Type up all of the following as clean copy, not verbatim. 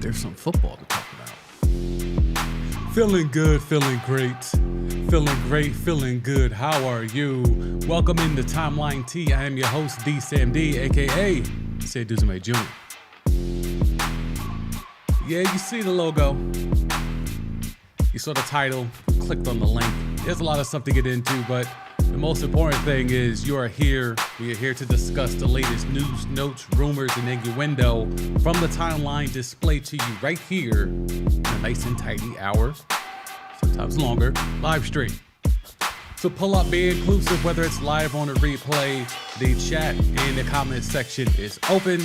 there's some football to talk about. Feeling good, feeling great. Feeling great, feeling good. How are you? Welcome into Timeline T. I am your host, D. Sam D, aka Sid Duzume Jr. Yeah, you see the logo. You saw the title, clicked on the link. There's a lot of stuff to get into, but the most important thing is you are here. We are here to discuss the latest news, notes, rumors, and innuendo from the timeline displayed to you right here in a nice and tidy hour, sometimes longer, live stream. So pull up, be inclusive, whether it's live on a replay. The chat and the comment section is open.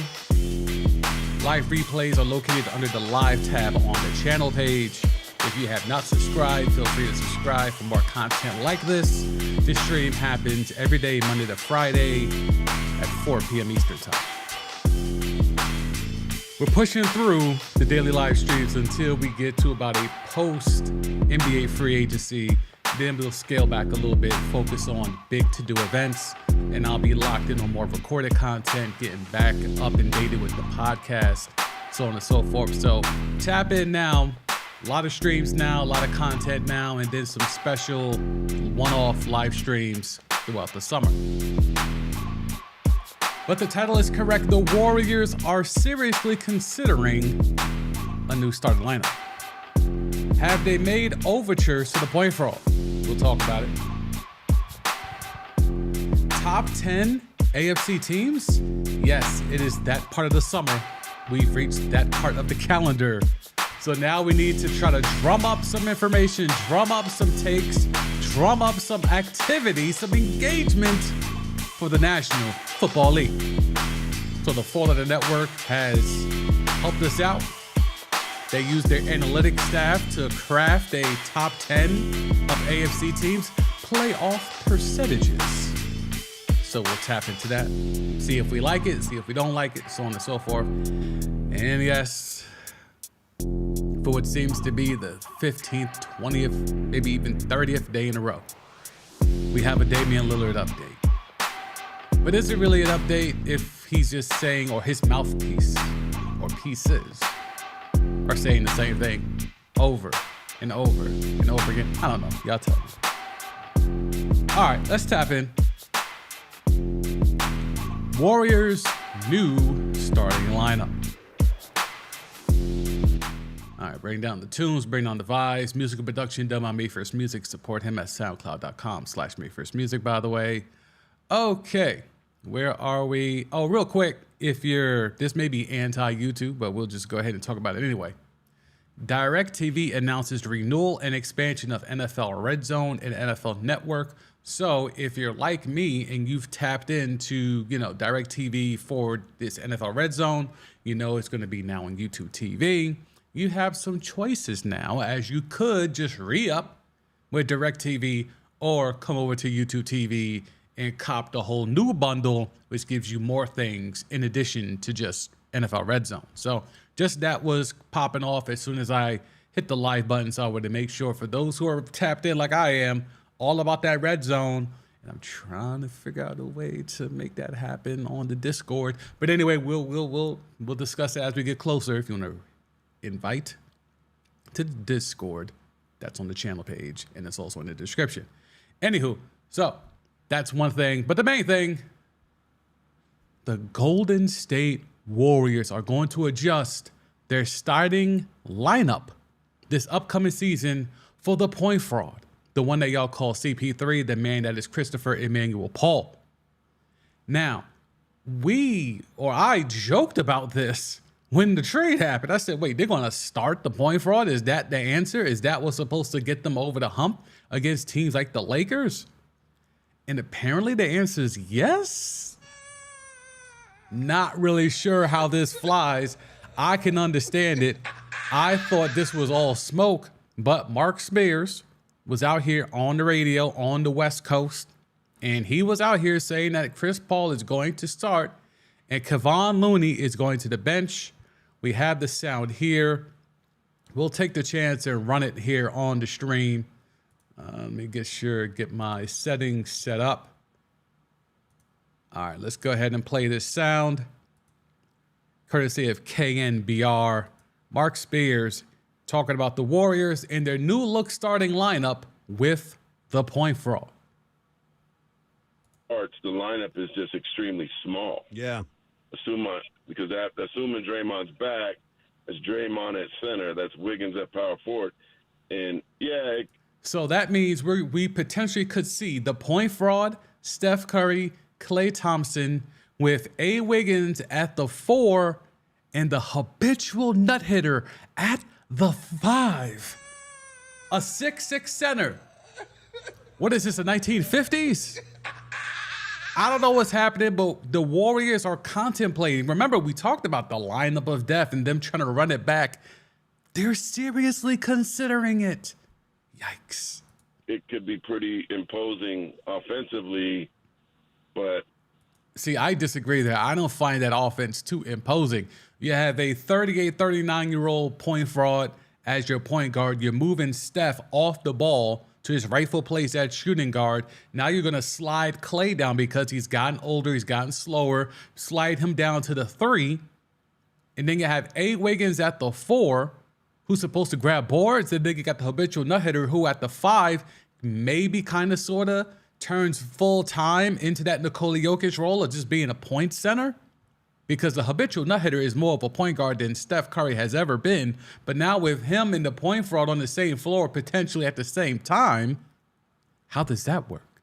Live replays are located under the live tab on the channel page. If you have not subscribed, feel free to subscribe for more content like this. This stream happens every day, Monday to Friday at 4 p.m. Eastern Time. We're pushing through the daily live streams until we get to about a post-NBA free agency. Then we'll scale back a little bit, focus on big to-do events, and I'll be locked in on more recorded content, getting back up and dated with the podcast, so on and so forth. So tap in now. A lot of streams now, a lot of content now, and then some special one-off live streams throughout the summer. But the title is correct. The Warriors are seriously considering a new starting lineup. Have they made overtures to the point fraud? We'll talk about it. Top 10 AFC teams? Yes, it is that part of the summer. We've reached that part of the calendar. So now we need to try to drum up some information, drum up some takes, drum up some activity, some engagement for the National Football League. So the Fall of the Network has helped us out. They used their analytics staff to craft a top 10 of AFC teams playoff percentages. So we'll tap into that, see if we like it, see if we don't like it, so on and so forth. And yes, for what seems to be the 15th, 20th, maybe even 30th day in a row, we have a Damian Lillard update. But is it really an update if he's just saying, or his mouthpiece, or pieces, are saying the same thing over and over and over again? I don't know. Y'all tell me. All right, let's tap in. Warriors' new starting lineup. All right, bring down the tunes, bring down the vibes. Musical production done by Me First Music. Support him at soundcloud.com/MeFirstMusic, by the way. Okay, where are we? Oh, real quick, this may be anti-YouTube, but we'll just go ahead and talk about it anyway. DirecTV announces renewal and expansion of NFL Red Zone and NFL Network. So if you're like me and you've tapped into, DirecTV for this NFL Red Zone, it's going to be now on YouTube TV. You have some choices now, as you could just re-up with DirecTV or come over to YouTube TV and cop the whole new bundle, which gives you more things in addition to just NFL Red Zone. So just that was popping off as soon as I hit the live button. So I wanted to make sure for those who are tapped in like I am, all about that Red Zone. And I'm trying to figure out a way to make that happen on the Discord. But anyway, we'll discuss it as we get closer. If you want to invite to the Discord, that's on the channel page, and it's also in the description. Anywho, so that's one thing. But the main thing, the Golden State Warriors are going to adjust their starting lineup this upcoming season for the point fraud, the one that y'all call CP3, the man that is Christopher Emmanuel Paul. Now, I joked about this when the trade happened. I said, wait, they're going to start the point fraud? Is that the answer? Is that what's supposed to get them over the hump against teams like the Lakers? And apparently the answer is yes. Not really sure how this flies. I can understand it. I thought this was all smoke, but Mark Spears was out here on the radio on the West Coast, and he was out here saying that Chris Paul is going to start and Kevon Looney is going to the bench. We have the sound here. We'll take the chance and run it here on the stream. Let me get my settings set up. All right, let's go ahead and play this sound. Courtesy of KNBR. Mark Spears talking about the Warriors in their new look starting lineup with the point fraud. The lineup is just extremely small. Yeah. Assuming Draymond's back, it's Draymond at center. That's Wiggins at power forward. And, so that means we potentially could see the point fraud, Steph Curry, Klay Thompson, with A. Wiggins at the 4 and the habitual nut hitter at the 5. A 6'6" center. What is this, the 1950s? I don't know what's happening, but the Warriors are contemplating. Remember, we talked about the lineup of death and them trying to run it back. They're seriously considering it. Yikes. It could be pretty imposing offensively, but... See, I disagree there. I don't find that offense too imposing. You have a 38, 39-year-old point fraud as your point guard. You're moving Steph off the ball to his rightful place at shooting guard. Now you're going to slide Klay down because he's gotten older, he's gotten slower. Slide him down to the 3. And then you have A. Wiggins at the 4, who's supposed to grab boards. And then you got the habitual nut hitter who at the 5 maybe kind of sort of turns full time into that Nikola Jokic role of just being a point center. Because the habitual nut hitter is more of a point guard than Steph Curry has ever been. But now with him and the point fraud on the same floor, potentially at the same time, how does that work?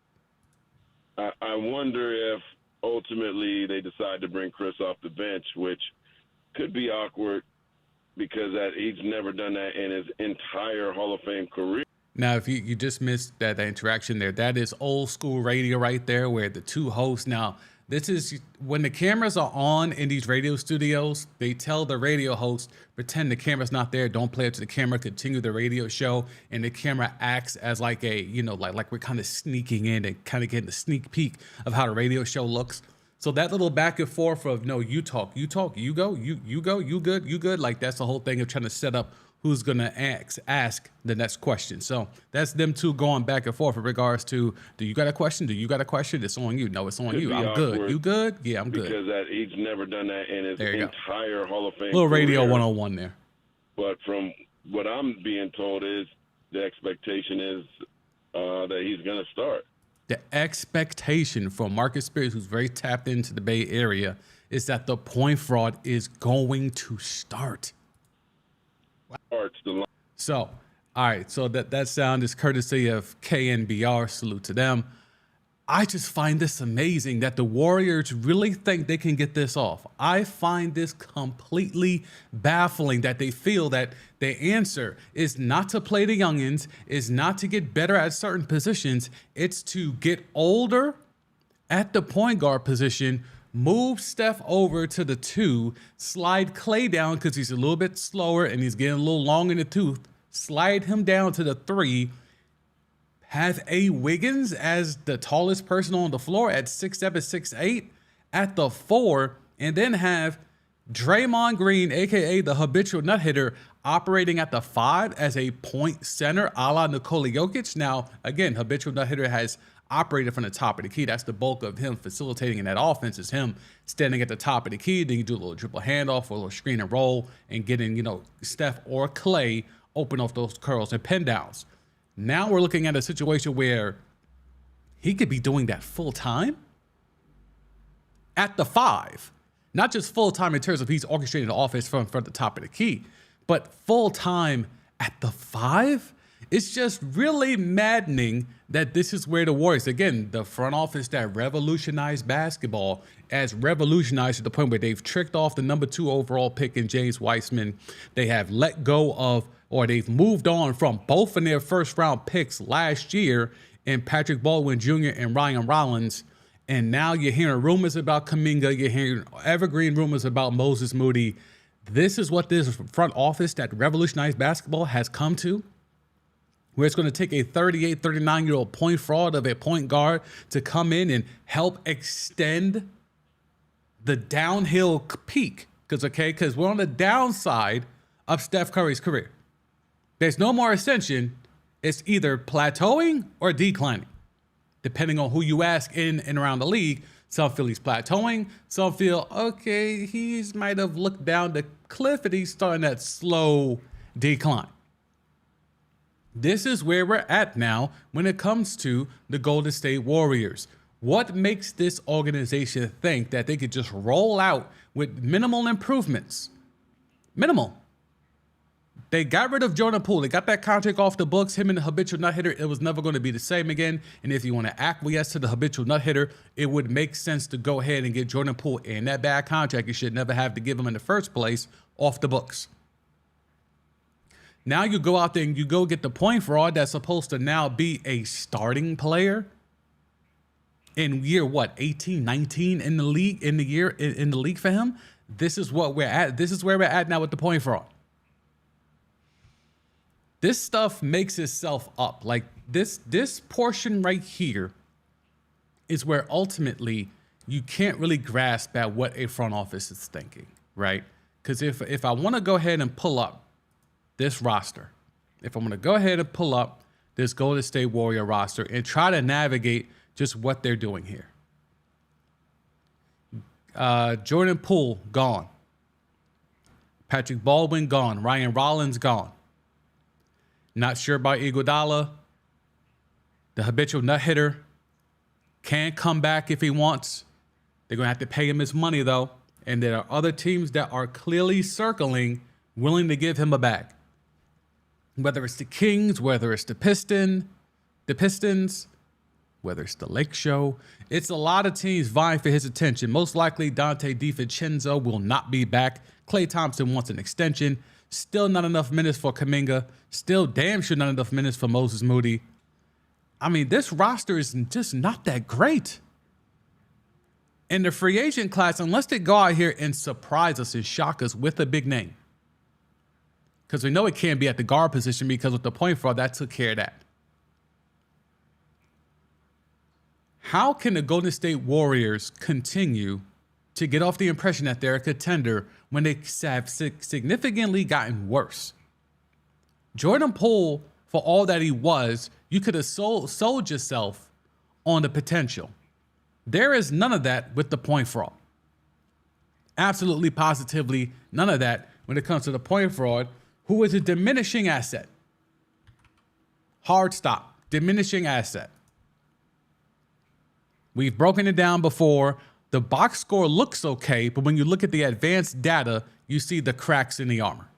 I wonder if ultimately they decide to bring Chris off the bench, which could be awkward because he's never done that in his entire Hall of Fame career. Now, if you just missed that interaction there, that is old school radio right there where the two hosts now. This is when the cameras are on in these radio studios, they tell the radio host, pretend the camera's not there, don't play it to the camera, continue the radio show. And the camera acts as like like we're kind of sneaking in and kind of getting a sneak peek of how the radio show looks. So that little back and forth of, no, you talk, you go, you go, you good. Like that's the whole thing of trying to set up who's going to ask the next question. So that's them two going back and forth in regards to, do you got a question? Do you got a question? It's on you. No, it's on you. I'm good. You good? Yeah, I'm good. Because he's never done that in his entire Hall of Fame little radio career. 101 there. But from what I'm being told is the expectation is that he's going to start. The expectation from Marcus Spears, who's very tapped into the Bay Area, is that the point fraud is going to start. So, all right. So that sound is courtesy of KNBR. Salute to them. I just find this amazing that the Warriors really think they can get this off. I find this completely baffling that they feel that the answer is not to play the youngins, is not to get better at certain positions. It's to get older at the point guard position, move Steph over to the 2, slide Klay down because he's a little bit slower and he's getting a little long in the tooth, slide him down to the 3, have A. Wiggins as the tallest person on the floor at 6'7", 6'8", at the 4, and then have Draymond Green, a.k.a. the habitual nut hitter, operating at the 5 as a point center a la Nikola Jokic. Now, again, habitual nut hitter has operated from the top of the key. That's the bulk of him facilitating in that offense, is him standing at the top of the key. Then you do a little dribble handoff or a little screen and roll and getting, Steph or Klay open off those curls and pin downs. Now we're looking at a situation where he could be doing that full time at the 5. Not just full time in terms of he's orchestrating the offense from the top of the key, but full time at the 5. It's just really maddening that this is where the Warriors, again, the front office that revolutionized basketball, as revolutionized to the point where they've tricked off the number 2 overall pick in James Wiseman. They have let go of, or they've moved on from both of their first round picks last year in Patrick Baldwin Jr. and Ryan Rollins. And now you're hearing rumors about Kuminga. You're hearing evergreen rumors about Moses Moody. This is what this front office that revolutionized basketball has come to, where it's going to take a 38, 39-year-old point fraud of a point guard to come in and help extend the downhill peak. Because we're on the downside of Steph Curry's career. There's no more ascension. It's either plateauing or declining, depending on who you ask in and around the league. Some feel he's plateauing. Some feel, okay, he's might have looked down the cliff and he's starting that slow decline. This is where we're at now when it comes to the Golden State Warriors. What makes this organization think that they could just roll out with minimal improvements? Minimal. They got rid of Jordan Poole. They got that contract off the books. Him and the habitual nut hitter, it was never going to be the same again. And if you want to acquiesce to the habitual nut hitter, it would make sense to go ahead and get Jordan Poole and that bad contract you should never have to give him in the first place off the books. Now you go out there and you go get the point fraud that's supposed to now be a starting player in year, 18, 19 in the league, in the league for him. This is what we're at. This is where we're at now with the point fraud. This stuff makes itself up. Like this portion right here is where ultimately you can't really grasp at what a front office is thinking, right? Because if I want to go ahead and pull up this roster, if I'm going to go ahead and pull up this Golden State Warrior roster and try to navigate just what they're doing here. Jordan Poole, gone. Patrick Baldwin, gone. Ryan Rollins, gone. Not sure about Iguodala. The habitual nut hitter can come back if he wants. They're going to have to pay him his money, though. And there are other teams that are clearly circling, willing to give him a bag. Whether it's the Kings, whether it's the Pistons, whether it's the Lake Show. It's a lot of teams vying for his attention. Most likely, Dante DiVincenzo will not be back. Klay Thompson wants an extension. Still not enough minutes for Kuminga. Still damn sure not enough minutes for Moses Moody. I mean, this roster is just not that great. In the free agent class, unless they go out here and surprise us and shock us with a big name. Because we know it can't be at the guard position because with the point fraud, that took care of that. How can the Golden State Warriors continue to get off the impression that they're a contender when they have significantly gotten worse? Jordan Poole, for all that he was, you could have sold yourself on the potential. There is none of that with the point fraud. Absolutely, positively, none of that when it comes to the point fraud, who is a diminishing asset. Hard stop, diminishing asset. We've broken it down before. The box score looks okay, but when you look at the advanced data, you see the cracks in the armor.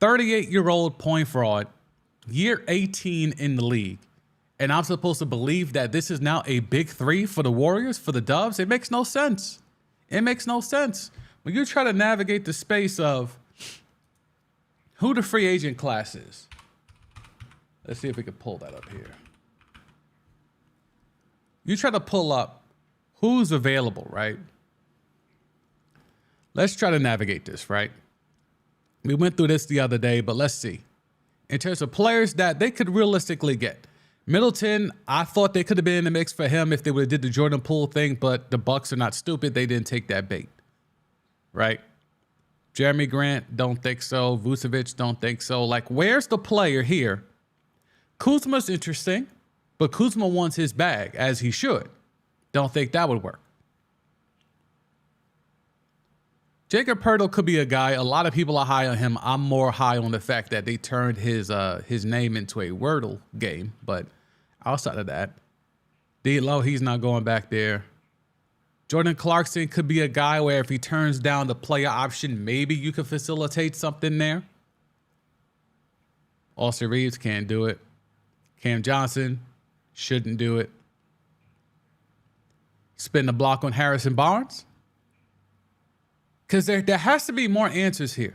38-year-old point fraud, year 18 in the league. And I'm supposed to believe that this is now a big three for the Warriors, for the Dubs? It makes no sense. It makes no sense. When you try to navigate the space of who the free agent class is. Let's see if we can pull that up here. You try to pull up who's available, right? Let's try to navigate this, right? We went through this the other day, but let's see. In terms of players that they could realistically get. Middleton, I thought they could have been in the mix for him if they would have did the Jordan Poole thing, but the Bucks are not stupid. They didn't take that bait, right? Jeremy Grant, don't think so. Vucevic, don't think so. Like, where's the player here? Kuzma's interesting. But Kuzma wants his bag, as he should. Don't think that would work. Jakob Poeltl could be a guy. A lot of people are high on him. I'm more high on the fact that they turned his name into a Wordle game. But outside of that, D'Lo, he's not going back there. Jordan Clarkson could be a guy where if he turns down the player option, maybe you could facilitate something there. Austin Reeves can't do it. Cam Johnson shouldn't do it. Spin the block on Harrison Barnes? Because there has to be more answers here.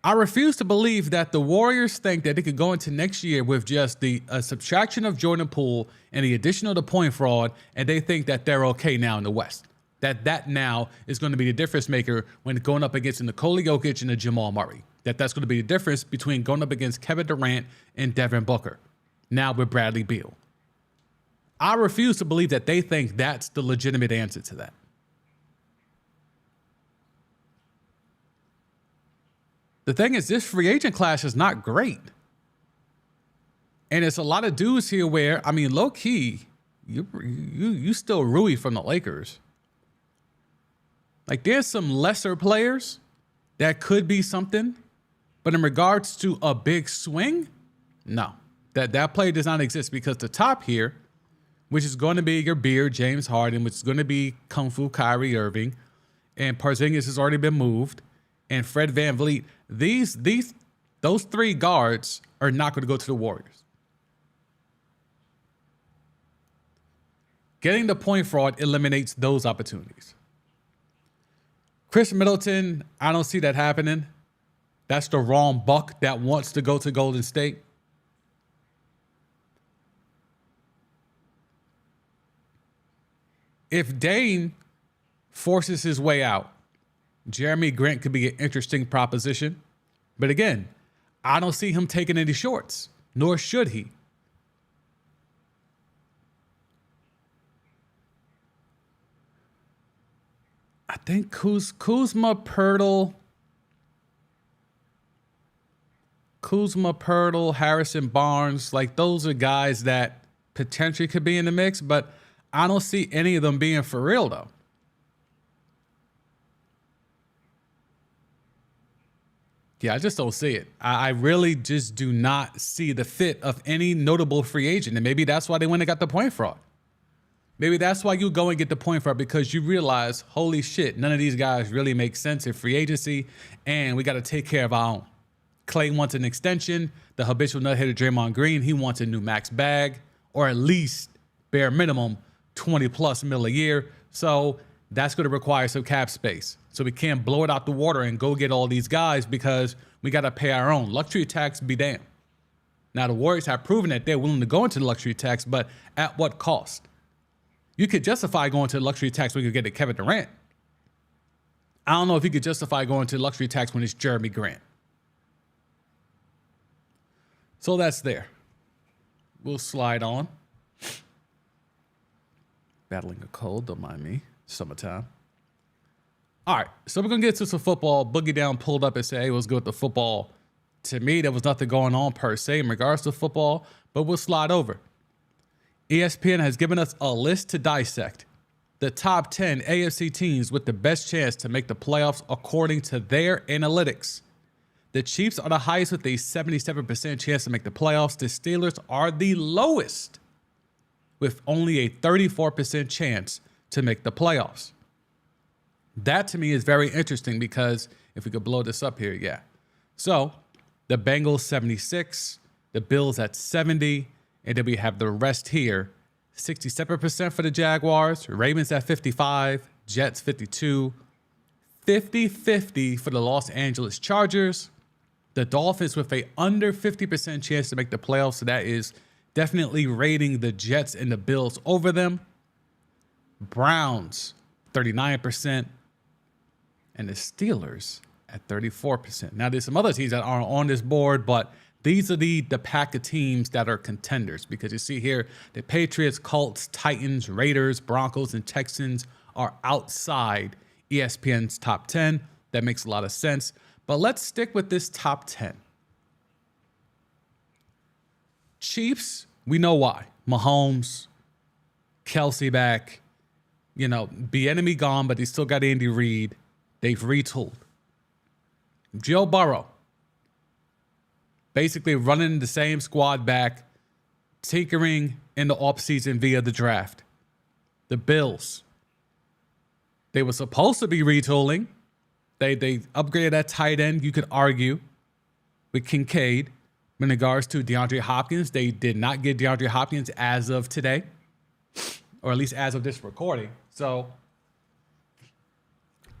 I refuse to believe that the Warriors think that they could go into next year with just the subtraction of Jordan Poole and the addition of the point fraud, and they think that they're okay now in the West. That now is going to be the difference maker when going up against Nikola Jokic and Jamal Murray. That's going to be the difference between going up against Kevin Durant and Devin Booker. Now with Bradley Beal. I refuse to believe that they think that's the legitimate answer to that. The thing is, this free agent class is not great. And it's a lot of dudes here where, I mean, low key, you still Rui from the Lakers. Like, there's some lesser players that could be something, but in regards to a big swing, no. That player does not exist, because the top here, which is going to be your Beard, James Harden, which is going to be Kung Fu Kyrie Irving, and Porzingis has already been moved, and Fred VanVleet, those three guards are not going to go to the Warriors. Getting the point fraud eliminates those opportunities. Chris Middleton, I don't see that happening. That's the wrong buck that wants to go to Golden State. If Dame forces his way out, Jeremy Grant could be an interesting proposition. But again, I don't see him taking any shorts, nor should he. I think Kuzma, Pirtle, Harrison Barnes, like, those are guys that potentially could be in the mix, but I don't see any of them being for real, though. Yeah, I just don't see it. I really just do not see the fit of any notable free agent. And maybe that's why they went and got the point fraud. Maybe that's why you go and get the point fraud, because you realize, holy shit, none of these guys really make sense in free agency, and we got to take care of our own. Clay wants an extension. The habitual nut hitter Draymond Green, he wants a new max bag, or at least bare minimum 20+ mil a year. So that's going to require some cap space. So we can't blow it out the water and go get all these guys, because we got to pay our own. Luxury tax be damned. Now, the Warriors have proven that they're willing to go into the luxury tax, but at what cost? You could justify going to the luxury tax when you get Kevin Durant. I don't know if you could justify going to the luxury tax when it's Jeremy Grant. So that's there. We'll slide on. Battling a cold, don't mind me. Summertime. All right, so we're going to get to some football. Boogie Down pulled up and said, hey, what's good with the football? To me, there was nothing going on per se in regards to football, but we'll slide over. ESPN has given us a list to dissect. The top 10 AFC teams with the best chance to make the playoffs according to their analytics. The Chiefs are the highest with a 77% chance to make the playoffs. The Steelers are the lowest with only a 34% chance to make the playoffs. That to me is very interesting, because if we could blow this up here, yeah. So the Bengals 76, the Bills at 70, and then we have the rest here. 67% for the Jaguars, Ravens at 55, Jets 52, 50-50 for the Los Angeles Chargers. The Dolphins with a under 50% chance to make the playoffs, so that is definitely rating the Jets and the Bills over them. Browns, 39%, and the Steelers at 34%. Now, there's some other teams that aren't on this board, but these are the pack of teams that are contenders, because you see here the Patriots, Colts, Titans, Raiders, Broncos, and Texans are outside ESPN's top 10. That makes a lot of sense. But let's stick with this top 10. Chiefs, we know why. Mahomes, Kelsey back, Bieniemy gone, but they still got Andy Reid. They've retooled. Joe Burrow, basically running the same squad back, tinkering in the offseason via the draft. The Bills, they were supposed to be retooling. They upgraded that tight end, you could argue, with Kincaid. In regards to DeAndre Hopkins, they did not get DeAndre Hopkins as of today, or at least as of this recording. So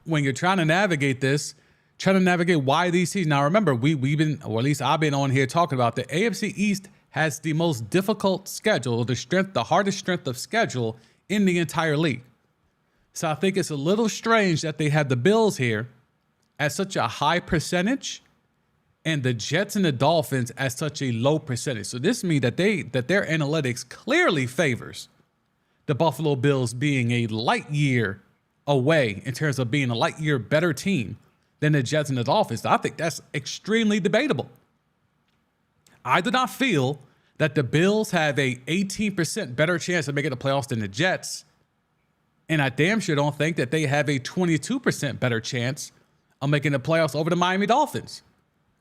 when you're trying to navigate this, trying to navigate why these teams. Now, remember, we've been, or at least I've been on here talking about the AFC East has the most difficult schedule, the hardest strength of schedule in the entire league. So I think it's a little strange that they have the Bills here at such a high percentage and the Jets and the Dolphins at such a low percentage. So this means that their analytics clearly favors the Buffalo Bills being a light year away in terms of being a light year better team than the Jets and the Dolphins. I think that's extremely debatable. I do not feel that the Bills have a 18% better chance of making the playoffs than the Jets. And I damn sure don't think that they have a 22% better chance of making the playoffs over the Miami Dolphins,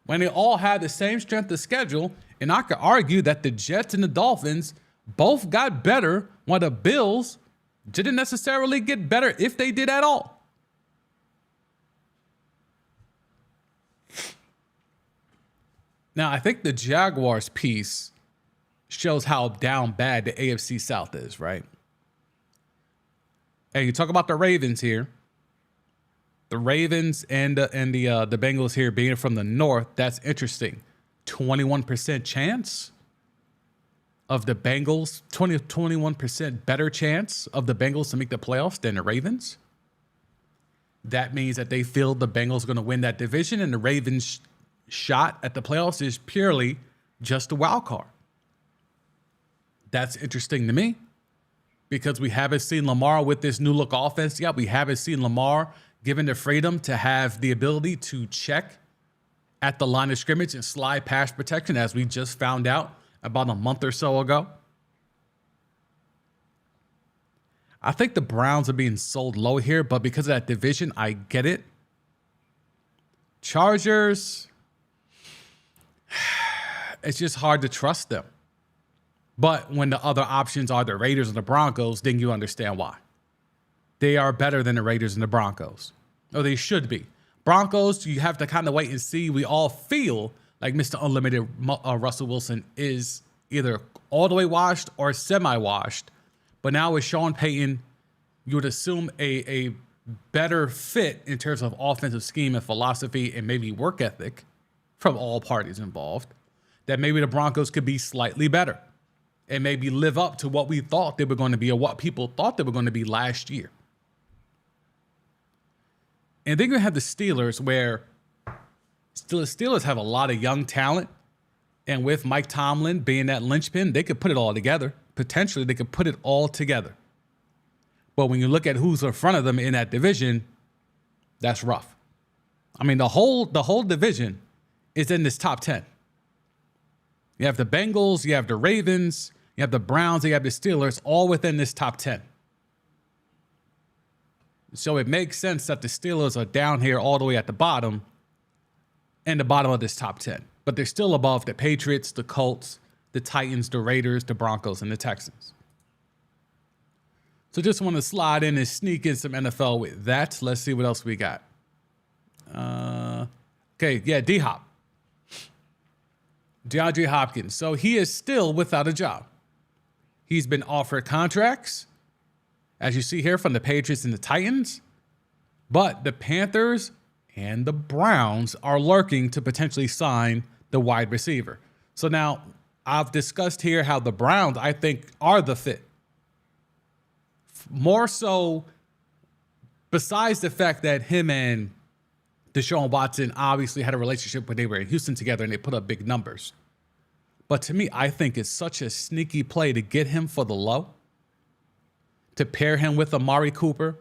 when they all have the same strength of schedule. And I could argue that the Jets and the Dolphins both got better, while the Bills didn't necessarily get better, if they did at all. Now, I think the Jaguars piece shows how down bad the AFC South is, right? And you talk about the Ravens here. The Ravens and the Bengals here being from the north, that's interesting. 21% chance of the Bengals, 21% better chance of the Bengals to make the playoffs than the Ravens. That means that they feel the Bengals are going to win that division, and the Ravens' shot at the playoffs is purely just a wild card. That's interesting to me, because we haven't seen Lamar with this new look offense yet. We haven't seen Lamar given the freedom to have the ability to check at the line of scrimmage and slide pass protection, as we just found out about a month or so ago. I think the Browns are being sold low here, but because of that division, I get it. Chargers, it's just hard to trust them. But when the other options are the Raiders and the Broncos, then you understand why. They are better than the Raiders and the Broncos. Or they should be. Broncos, you have to kind of wait and see. We all feel like Mr. Unlimited Russell Wilson is either all the way washed or semi-washed. But now with Sean Payton, you would assume a better fit in terms of offensive scheme and philosophy and maybe work ethic from all parties involved, that maybe the Broncos could be slightly better and maybe live up to what we thought they were going to be, or what people thought they were going to be last year. And then you have the Steelers, where the Steelers have a lot of young talent. And with Mike Tomlin being that linchpin, they could put it all together. Potentially, they could put it all together. But when you look at who's in front of them in that division, that's rough. I mean, the whole division is in this top 10. You have the Bengals, you have the Ravens, you have the Browns, you have the Steelers, all within this top 10. So it makes sense that the Steelers are down here all the way at the bottom, and the bottom of this top 10. But they're still above the Patriots, the Colts, the Titans, the Raiders, the Broncos, and the Texans. So just want to slide in and sneak in some NFL with that. Let's see what else we got. Okay, yeah, D-Hop. DeAndre Hopkins. So he is still without a job. He's been offered contracts, as you see here, from the Patriots and the Titans. But the Panthers and the Browns are lurking to potentially sign the wide receiver. So now I've discussed here how the Browns, I think, are the fit. More so, besides the fact that him and Deshaun Watson obviously had a relationship when they were in Houston together and they put up big numbers. But to me, I think it's such a sneaky play to get him for the low, to pair him with Amari Cooper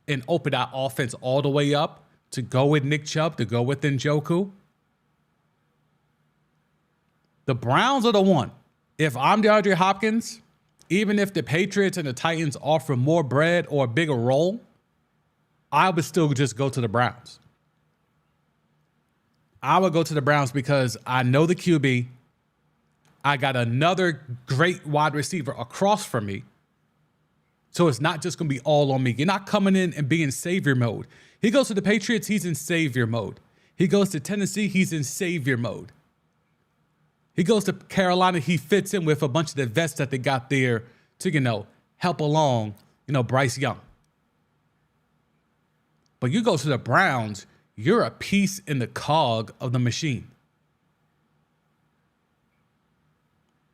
and open that offense all the way up, to go with Nick Chubb, to go with Njoku. The Browns are the one. If I'm DeAndre Hopkins, even if the Patriots and the Titans offer more bread or a bigger role, I would still just go to the Browns. I would go to the Browns because I know the QB. I got another great wide receiver across from me. So it's not just going to be all on me. You're not coming in and being savior mode. He goes to the Patriots, he's in savior mode. He goes to Tennessee, he's in savior mode. He goes to Carolina, he fits in with a bunch of the vets that they got there to, help along, Bryce Young. But you go to the Browns, you're a piece in the cog of the machine.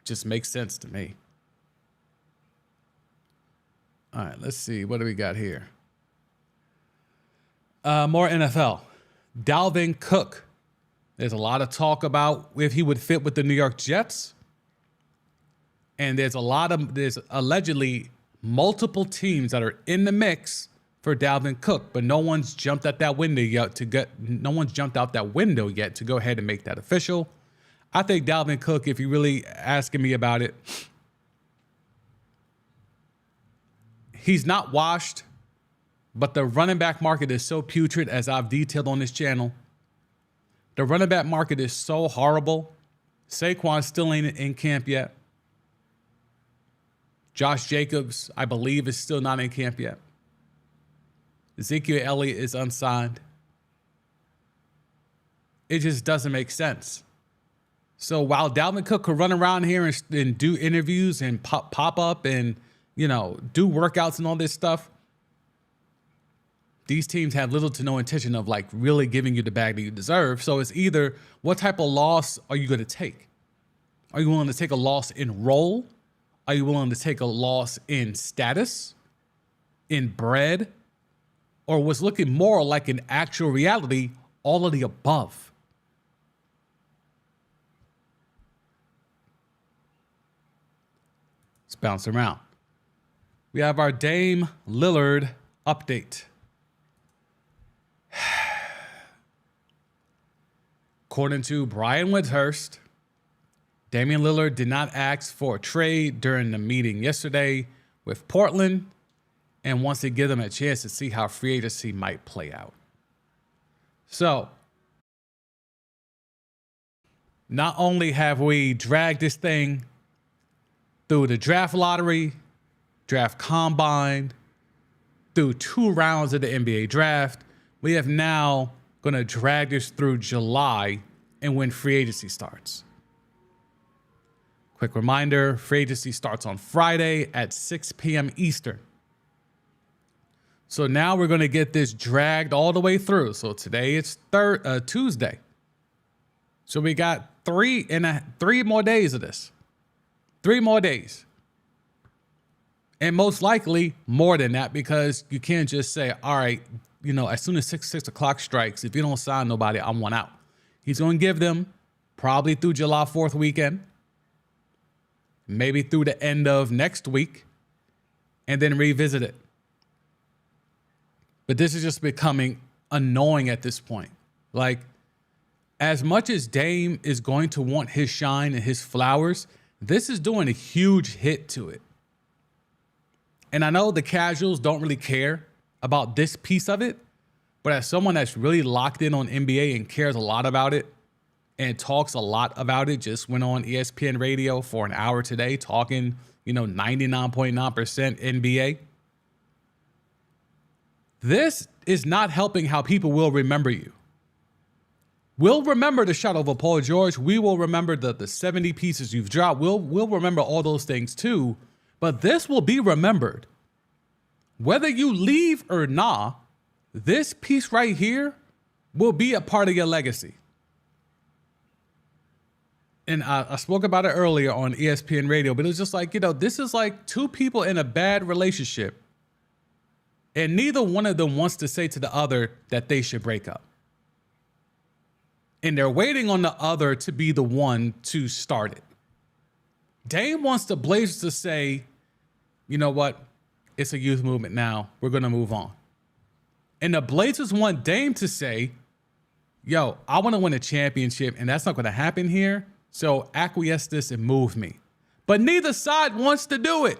Just makes sense to me. All right, let's see. What do we got here? More NFL. Dalvin Cook. There's a lot of talk about if he would fit with the New York Jets. And there's allegedly multiple teams that are in the mix for Dalvin Cook, but no one's jumped out that window yet to go ahead and make that official. I think Dalvin Cook, if you're really asking me about it, he's not washed, but the running back market is so putrid, as I've detailed on this channel. The running back market is so horrible. Saquon still ain't in camp yet. Josh Jacobs, I believe, is still not in camp yet. Ezekiel Elliott is unsigned. It just doesn't make sense. So while Dalvin Cook could run around here and do interviews and pop up and, you know, do workouts and all this stuff, these teams have little to no intention of like really giving you the bag that you deserve. So it's either what type of loss are you going to take? Are you willing to take a loss in role? Are you willing to take a loss in status, in bread, or what's looking more like an actual reality, all of the above? Let's bounce around. We have our Dame Lillard update. According to Brian Windhurst, Damian Lillard did not ask for a trade during the meeting yesterday with Portland and wants to give them a chance to see how free agency might play out. So, not only have we dragged this thing through the draft lottery, draft combine, through 2 rounds of the NBA draft, we have now going to drag this through July and when free agency starts. Quick reminder, free agency starts on Friday at 6 p.m. Eastern. So now we're going to get this dragged all the way through. So today it's Tuesday. So we got 3 more days of this. 3 more days. And most likely more than that, because you can't just say, all right, you know, as soon as 6 o'clock strikes, if you don't sign nobody, I'm one out. He's going to give them probably through July 4th weekend, maybe through the end of next week, and then revisit it. But this is just becoming annoying at this point. Like, as much as Dame is going to want his shine and his flowers, this is doing a huge hit to it. And I know the casuals don't really care about this piece of it, but as someone that's really locked in on NBA and cares a lot about it and talks a lot about it, just went on ESPN radio for an hour today talking, 99.9% NBA. This is not helping how people will remember you. We'll remember the shot over Paul George. We will remember the 70 pieces you've dropped. We'll remember all those things too, but this will be remembered. Whether you leave or not, this piece right here will be a part of your legacy. And I spoke about it earlier on ESPN radio, but it was just like, this is like 2 people in a bad relationship, and neither one of them wants to say to the other that they should break up. And they're waiting on the other to be the one to start it. Dame wants the Blazers to say, you know what? It's a youth movement now. We're going to move on. And the Blazers want Dame to say, yo, I want to win a championship, and that's not going to happen here. So acquiesce this and move me. But neither side wants to do it,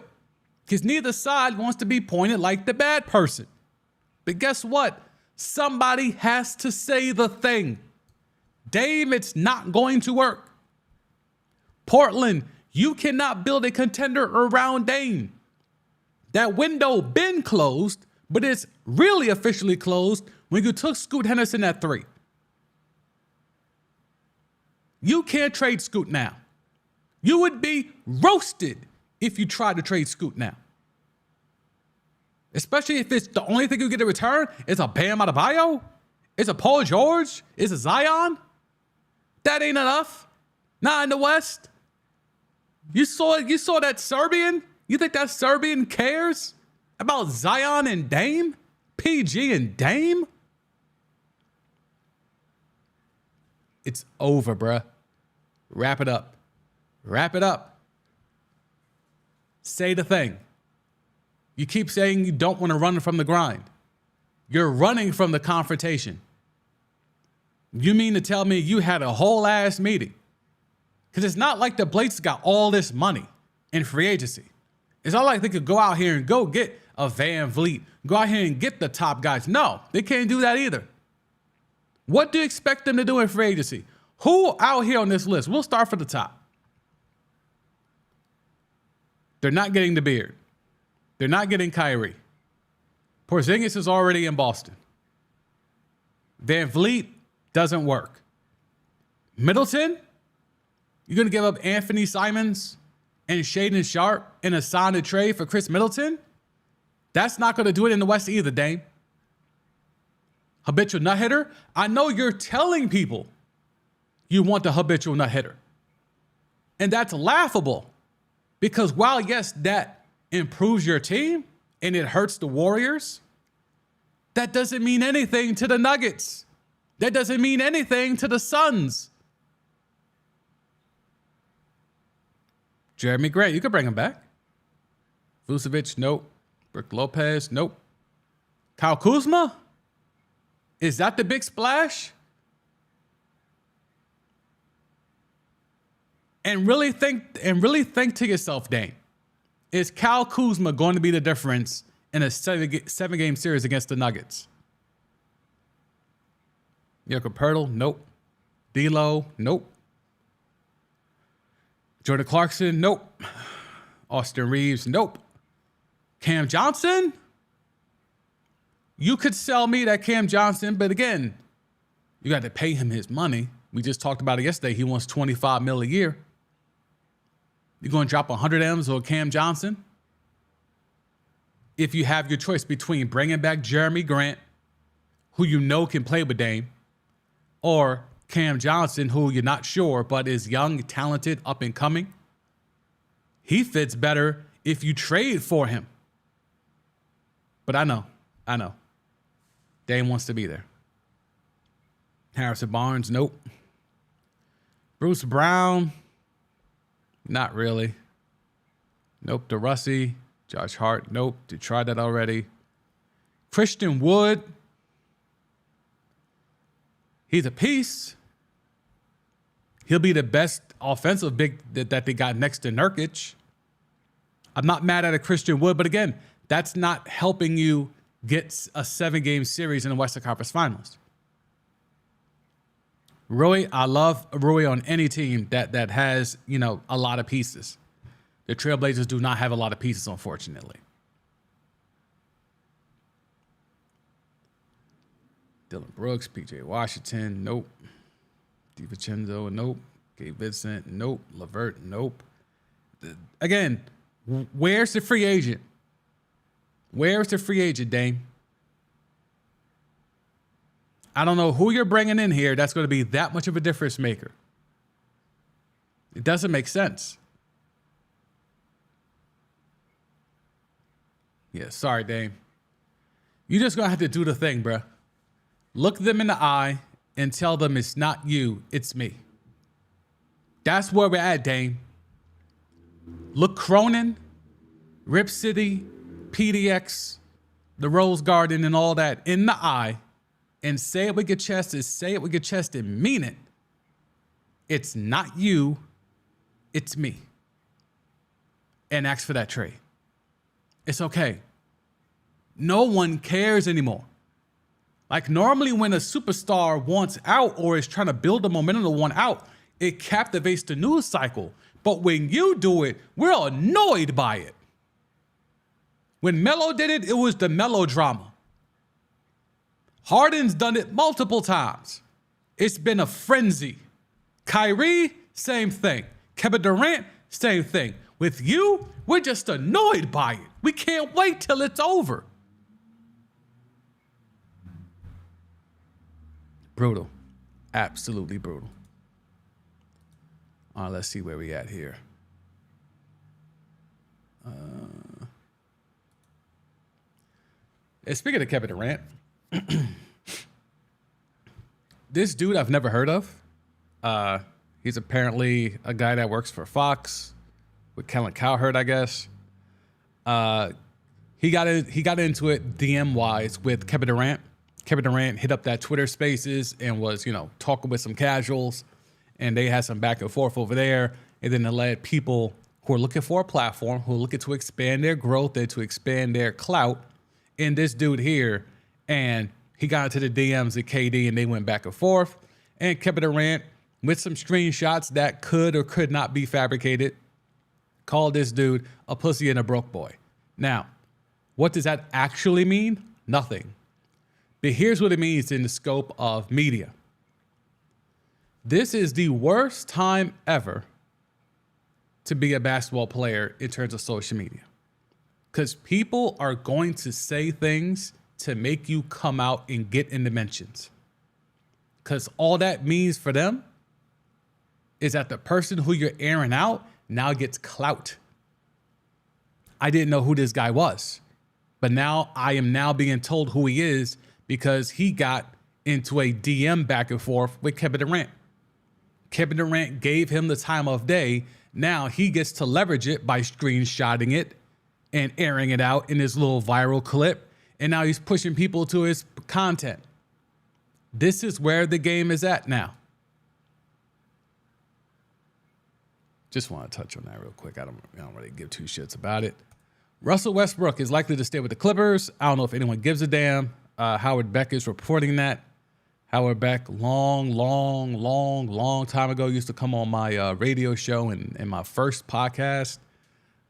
because neither side wants to be pointed like the bad person. But guess what? Somebody has to say the thing. Dame, it's not going to work. Portland, you cannot build a contender around Dame. That window been closed, but it's really officially closed when you took Scoot Henderson at 3. You can't trade Scoot now. You would be roasted if you tried to trade Scoot now. Especially if it's the only thing you get in return is a Bam Adebayo, it's a Paul George, it's a Zion. That ain't enough. Not in the West. You saw that Serbian? You think that Serbian cares about Zion and Dame? PG and Dame? It's over, bruh. Wrap it up. Wrap it up. Say the thing. You keep saying you don't want to run from the grind. You're running from the confrontation. You mean to tell me you had a whole ass meeting Because it's not like the Blazers got all this money in free agency. It's not like they could go out here and go get a Van Vliet, go out here and get the top guys. No, they can't do that either. What do you expect them to do in free agency? Who out here on this list? We'll start from the top. They're not getting the beard. They're not getting Kyrie. Porzingis is already in Boston. Van Vliet doesn't work. Middleton, you're going to give up Anthony Simons and Shaedon Sharpe in a sign and trade for Chris Middleton? That's not going to do it in the West either, Dame. Habitual nut hitter? I know you're telling people you want the habitual nut hitter. And that's laughable because while, yes, that improves your team and it hurts the Warriors, that doesn't mean anything to the Nuggets. That doesn't mean anything to the Suns. Jeremy Grant, you could bring him back. Vucevic, nope. Brook Lopez, nope. Kyle Kuzma? Is that the big splash? And really think to yourself, Dane, is Kyle Kuzma going to be the difference in a seven-game series against the Nuggets? Jakob Poeltl, nope. D'Lo, nope. Jordan Clarkson, nope. Austin Reeves, nope. Cam Johnson? You could sell me that Cam Johnson, but again, you got to pay him his money. We just talked about it yesterday. He wants $25 million a year. You're going to drop 100 M's on Cam Johnson? If you have your choice between bringing back Jeremy Grant, who you know can play with Dame, or Cam Johnson, who you're not sure, but is young, talented, up and coming, he fits better if you trade for him. But I know. Dame wants to be there. Harrison Barnes, nope. Bruce Brown, not really. Nope. DeRussi, Josh Hart, nope. They tried that already. Christian Wood, he's a piece. He'll be the best offensive big that they got next to Nurkic. I'm not mad at a Christian Wood, but again, that's not helping you get a 7-game series in the Western Conference Finals. Rui, I love Rui on any team that has, a lot of pieces. The Trailblazers do not have a lot of pieces, unfortunately. Dylan Brooks, PJ Washington, nope. DiVincenzo, nope. Gabe Vincent, nope. LeVert, nope. Again, where's the free agent? Where's the free agent, Dame? I don't know who you're bringing in here that's going to be that much of a difference maker. It doesn't make sense. Yeah, sorry, Dame. You just going to have to do the thing, bruh. Look them in the eye and tell them it's not you, it's me. That's where we're at, Dame. Look Cronin, Rip City, PDX, the Rose Garden, and all that in the eye and say it with your chest and mean it. It's not you, it's me. And ask for that trade. It's okay. No one cares anymore. Like normally when a superstar wants out or is trying to build the momentum to want out, it captivates the news cycle. But when you do it, we're annoyed by it. When Melo did it, it was the melodrama. Harden's done it multiple times. It's been a frenzy. Kyrie, same thing. Kevin Durant, same thing. With you, we're just annoyed by it. We can't wait till it's over. Brutal. Absolutely brutal. All right, let's see where we at here. And speaking of Kevin Durant, this dude I've never heard of. He's apparently a guy that works for Fox with Kellen Cowherd, I guess. He got into it DM wise with Kevin Durant. Kevin Durant hit up that Twitter Spaces and was, talking with some casuals and they had some back and forth over there. And then it led people who are looking for a platform, who are looking to expand their growth and to expand their clout in this dude here. And he got into the DMs of KD, and they went back and forth. And Kevin Durant, with some screenshots that could or could not be fabricated, called this dude a pussy and a broke boy. Now, what does that actually mean? Nothing. But here's what it means in the scope of media. This is the worst time ever to be a basketball player in terms of social media, because people are going to say things to make you come out and get in the mentions, because all that means for them is that the person who you're airing out now gets clout. I didn't know who this guy was, but now I am now being told who he is because he got into a DM back and forth with Kevin Durant. Kevin Durant gave him the time of day. Now he gets to leverage it by screenshotting it and airing it out in his little viral clip. And now he's pushing people to his content. This is where the game is at now. Just want to touch on that real quick. I don't really give two shits about it. Russell Westbrook is likely to stay with the Clippers. I don't know if anyone gives a damn. Howard Beck is reporting that. Howard Beck, long time ago, used to come on my radio show and my first podcast.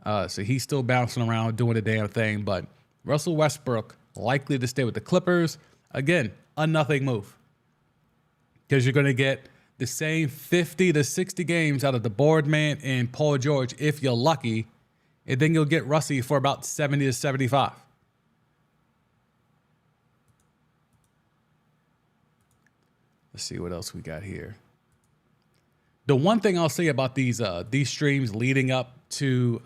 So he's still bouncing around doing the damn thing. But Russell Westbrook likely to stay with the Clippers. Again, a nothing move, because you're going to get the same 50 to 60 games out of the Boardman and Paul George if you're lucky, and then you'll get Russie for about 70 to 75. Let's see what else we got here. The one thing I'll say about these streams leading up to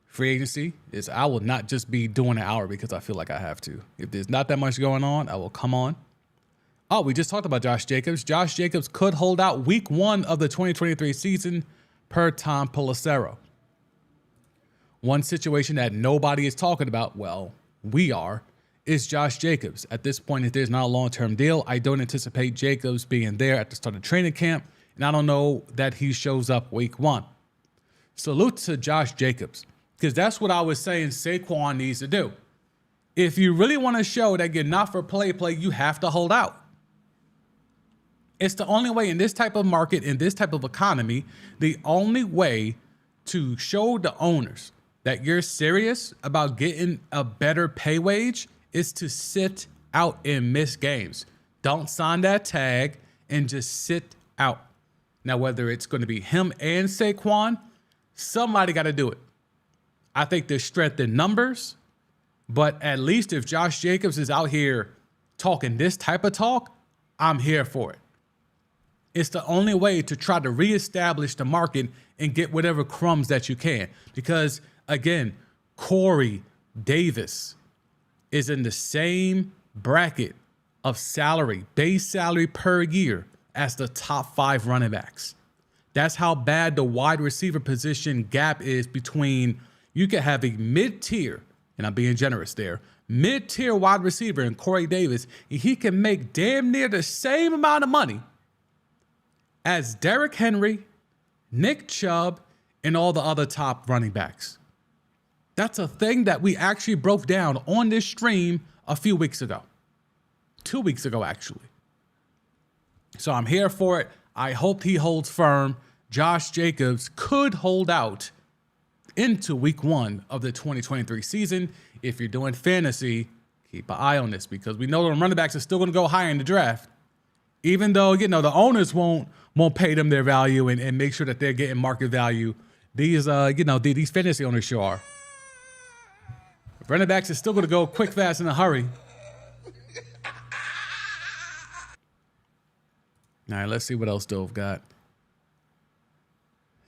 free agency is I will not just be doing an hour because I feel like I have to. If there's not that much going on, I will come on. Oh, we just talked about Josh Jacobs. Josh Jacobs could hold out week 1 of the 2023 season per Tom Pelissero. One situation that nobody is talking about, well, we are, is Josh Jacobs. At this point, if there's not a long-term deal, I don't anticipate Jacobs being there at the start of training camp, and I don't know that he shows up week 1. Salute to Josh Jacobs, because that's what I was saying Saquon needs to do. If you really want to show that you're not for play, you have to hold out. It's the only way in this type of market, in this type of economy, the only way to show the owners that you're serious about getting a better pay wage is to sit out and miss games. Don't sign that tag and just sit out. Now, whether it's going to be him and Saquon, somebody got to do it. I think there's strength in numbers, but at least if Josh Jacobs is out here talking this type of talk, I'm here for it. It's the only way to try to reestablish the market and get whatever crumbs that you can. Because, again, Corey Davis is in the same bracket of salary, base salary per year, as the top 5 running backs. That's how bad the wide receiver position gap is between, you could have a mid-tier, and I'm being generous there, mid-tier wide receiver in Corey Davis, and he can make damn near the same amount of money as Derrick Henry, Nick Chubb, and all the other top running backs. That's a thing that we actually broke down on this stream a few weeks ago. 2 weeks ago, actually. So I'm here for it. I hope he holds firm. Josh Jacobs could hold out into week 1 of the 2023 season. If you're doing fantasy, keep an eye on this, because we know the running backs are still going to go higher in the draft. Even though, the owners won't pay them their value and make sure that they're getting market value. These, these fantasy owners sure are. Running backs are still going to go quick, fast, in a hurry. All right, let's see what else Dove got.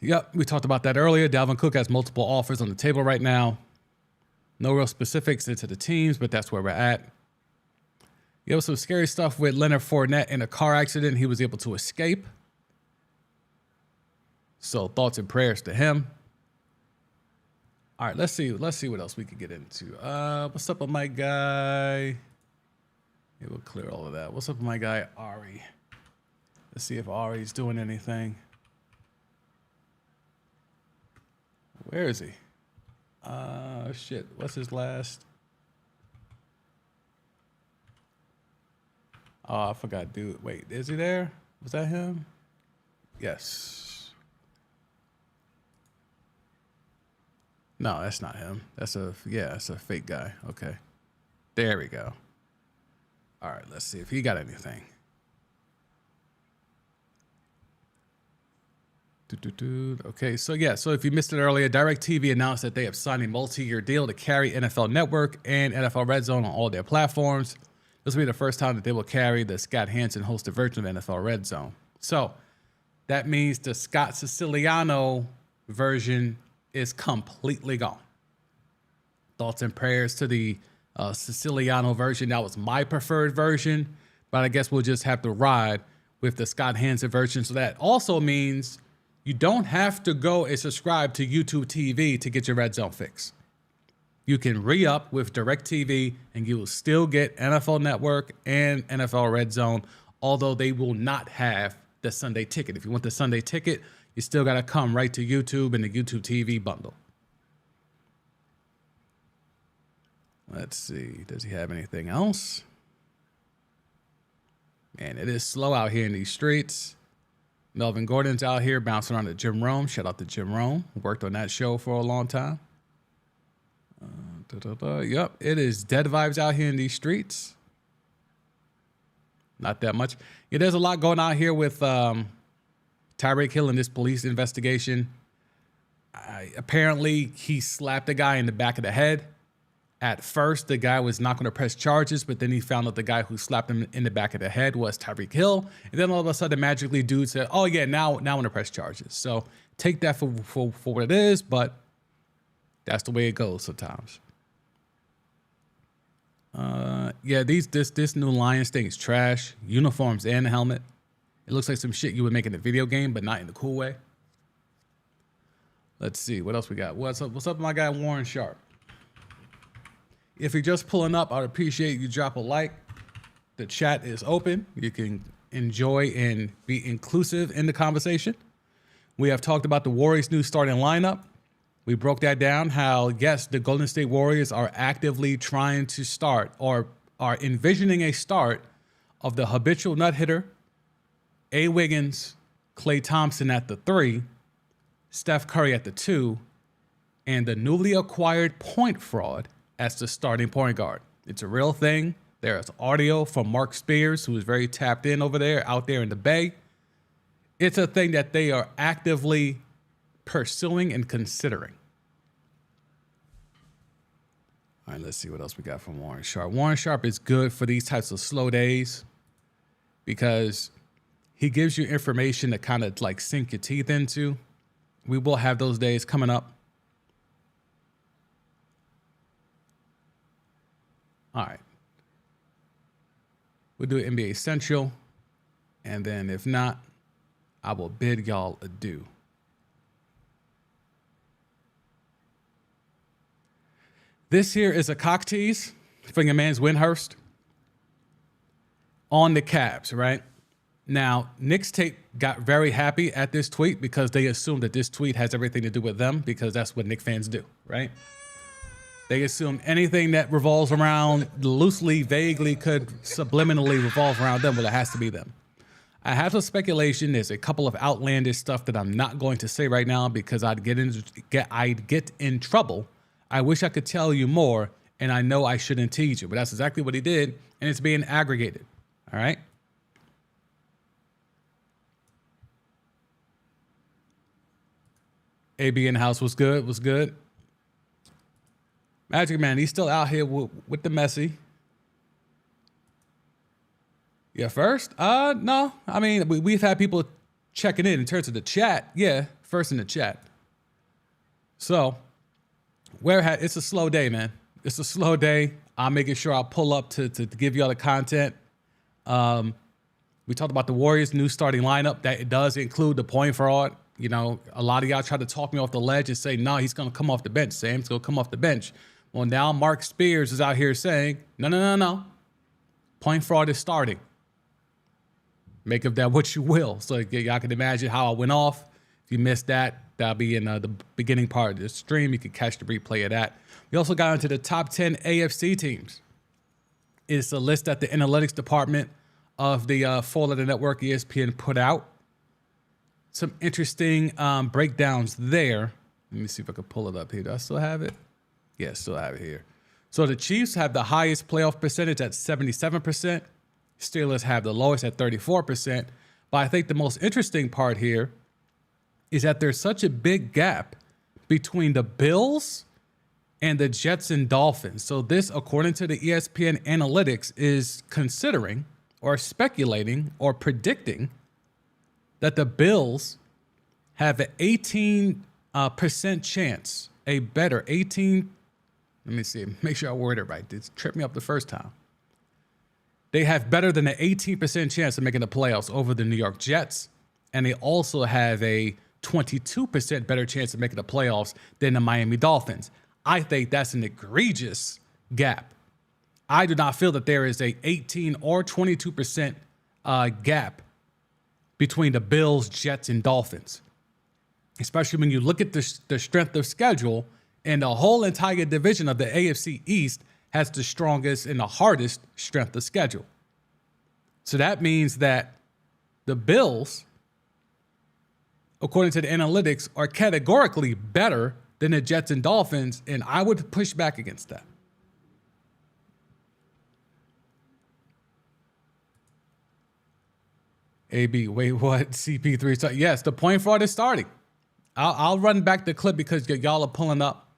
Yep, we talked about that earlier. Dalvin Cook has multiple offers on the table right now. No real specifics into the teams, but that's where we're at. You have some scary stuff with Leonard Fournette in a car accident. He was able to escape. So thoughts and prayers to him. All right, let's see what else we can get into. What's up with my guy? It will clear all of that. What's up with my guy, Ari? Let's see if Ari's doing anything. Where is he? Shit. What's his last? Oh, I forgot, dude. Wait, is he there? Was that him? Yes. No, that's not him. That's a fake guy. Okay. There we go. All right, let's see if he got anything. Okay, so if you missed it earlier, DirecTV announced that they have signed a multi-year deal to carry NFL Network and NFL Red Zone on all their platforms. This will be the first time that they will carry the Scott Hanson hosted version of NFL Red Zone. So that means the Scott Siciliano version is completely gone. Thoughts and prayers to the Siciliano version. That was my preferred version, but I guess we'll just have to ride with the Scott Hanson version. So that also means you don't have to go and subscribe to YouTube TV to get your Red Zone fix. You can re-up with DirecTV and you will still get NFL Network and NFL Red Zone, although they will not have the Sunday ticket. If you want the Sunday ticket, you still got to come right to YouTube and the YouTube TV bundle. Let's see. Does he have anything else? Man, it is slow out here in these streets. Melvin Gordon's out here bouncing around to Jim Rome. Shout out to Jim Rome. Worked on that show for a long time. Yep, it is dead vibes out here in these streets. Not that much. Yeah, there's a lot going on here with Tyreek Hill in this police investigation. Apparently, he slapped a guy in the back of the head. At first, the guy was not going to press charges, but then he found out the guy who slapped him in the back of the head was Tyreek Hill. And then all of a sudden, magically, dude said, oh, yeah, now I'm going to press charges. So take that for what it is, but that's the way it goes sometimes. This new Lions thing is trash. Uniforms and the helmet. It looks like some shit you would make in a video game, but not in the cool way. Let's see. What else we got? What's up, my guy Warren Sharp? If you're just pulling up, I'd appreciate you drop a like. The chat is open. You can enjoy and be inclusive in the conversation. We have talked about the Warriors' new starting lineup. We broke that down, how, yes, the Golden State Warriors are actively trying to start or are envisioning a start of the habitual nut hitter, A. Wiggins, Klay Thompson at the 3, Steph Curry at the 2, and the newly acquired point fraud as the starting point guard. It's a real thing. There is audio from Mark Spears, who is very tapped in over there, out there in the Bay. It's a thing that they are actively pursuing and considering. All right, let's see what else we got from Warren Sharp. Warren Sharp is good for these types of slow days because he gives you information to kind of like sink your teeth into. We will have those days coming up. All right. We'll do NBA Central. And then if not, I will bid y'all adieu. This here is a cock tease for your man's Windhurst on the Cavs, right? Now, Knicks Tape got very happy at this tweet because they assumed that this tweet has everything to do with them because that's what Knicks fans do, right? They assume anything that revolves around loosely, vaguely, could subliminally revolve around them, well, it has to be them. I have some speculation. There's a couple of outlandish stuff that I'm not going to say right now because I'd get in trouble. I wish I could tell you more, and I know I shouldn't tease you, but that's exactly what he did, and it's being aggregated, all right? AB in the house was good. Magic Man, he's still out here with the messy. Yeah, first? No. I mean, we've had people checking in terms of the chat. Yeah, first in the chat. So, it's a slow day, man. It's a slow day. I'm making sure I'll pull up to give y'all the content. We talked about the Warriors' new starting lineup. That it does include the point fraud. You know, a lot of y'all try to talk me off the ledge and say, no, he's going to come off the bench. Sam's going to come off the bench. Well, now Mark Spears is out here saying, no. Point fraud is starting. make of that what you will. So y'all can imagine how I went off. If you missed that, that'll be in the beginning part of the stream. You can catch the replay of that. We also got into the top 10 AFC teams. It's a list that the analytics department of the four-letter network ESPN put out. Some interesting breakdowns there. Let me see if I can pull it up here. Do I still have it? Yeah, still have it here. So the Chiefs have the highest playoff percentage at 77%. Steelers have the lowest at 34%. But I think the most interesting part here is that there's such a big gap between the Bills and the Jets and Dolphins. So this, according to the ESPN analytics, is considering or speculating or predicting that the Bills have an 18% chance, a better 18. Let me see, make sure I word it right. It tripped me up the first time. They have better than an 18% chance of making the playoffs over the New York Jets. And they also have a 22% better chance of making the playoffs than the Miami Dolphins. I think that's an egregious gap. I do not feel that there is a 18 or 22% gap between the Bills, Jets, and Dolphins, especially when you look at the strength of schedule, and the whole entire division of the AFC East has the strongest and the hardest strength of schedule. So that means that the Bills, according to the analytics, are categorically better than the Jets and Dolphins, and I would push back against that. AB, wait, what? CP3? Yes, the point fraud is starting. I'll run back the clip because y'all are pulling up.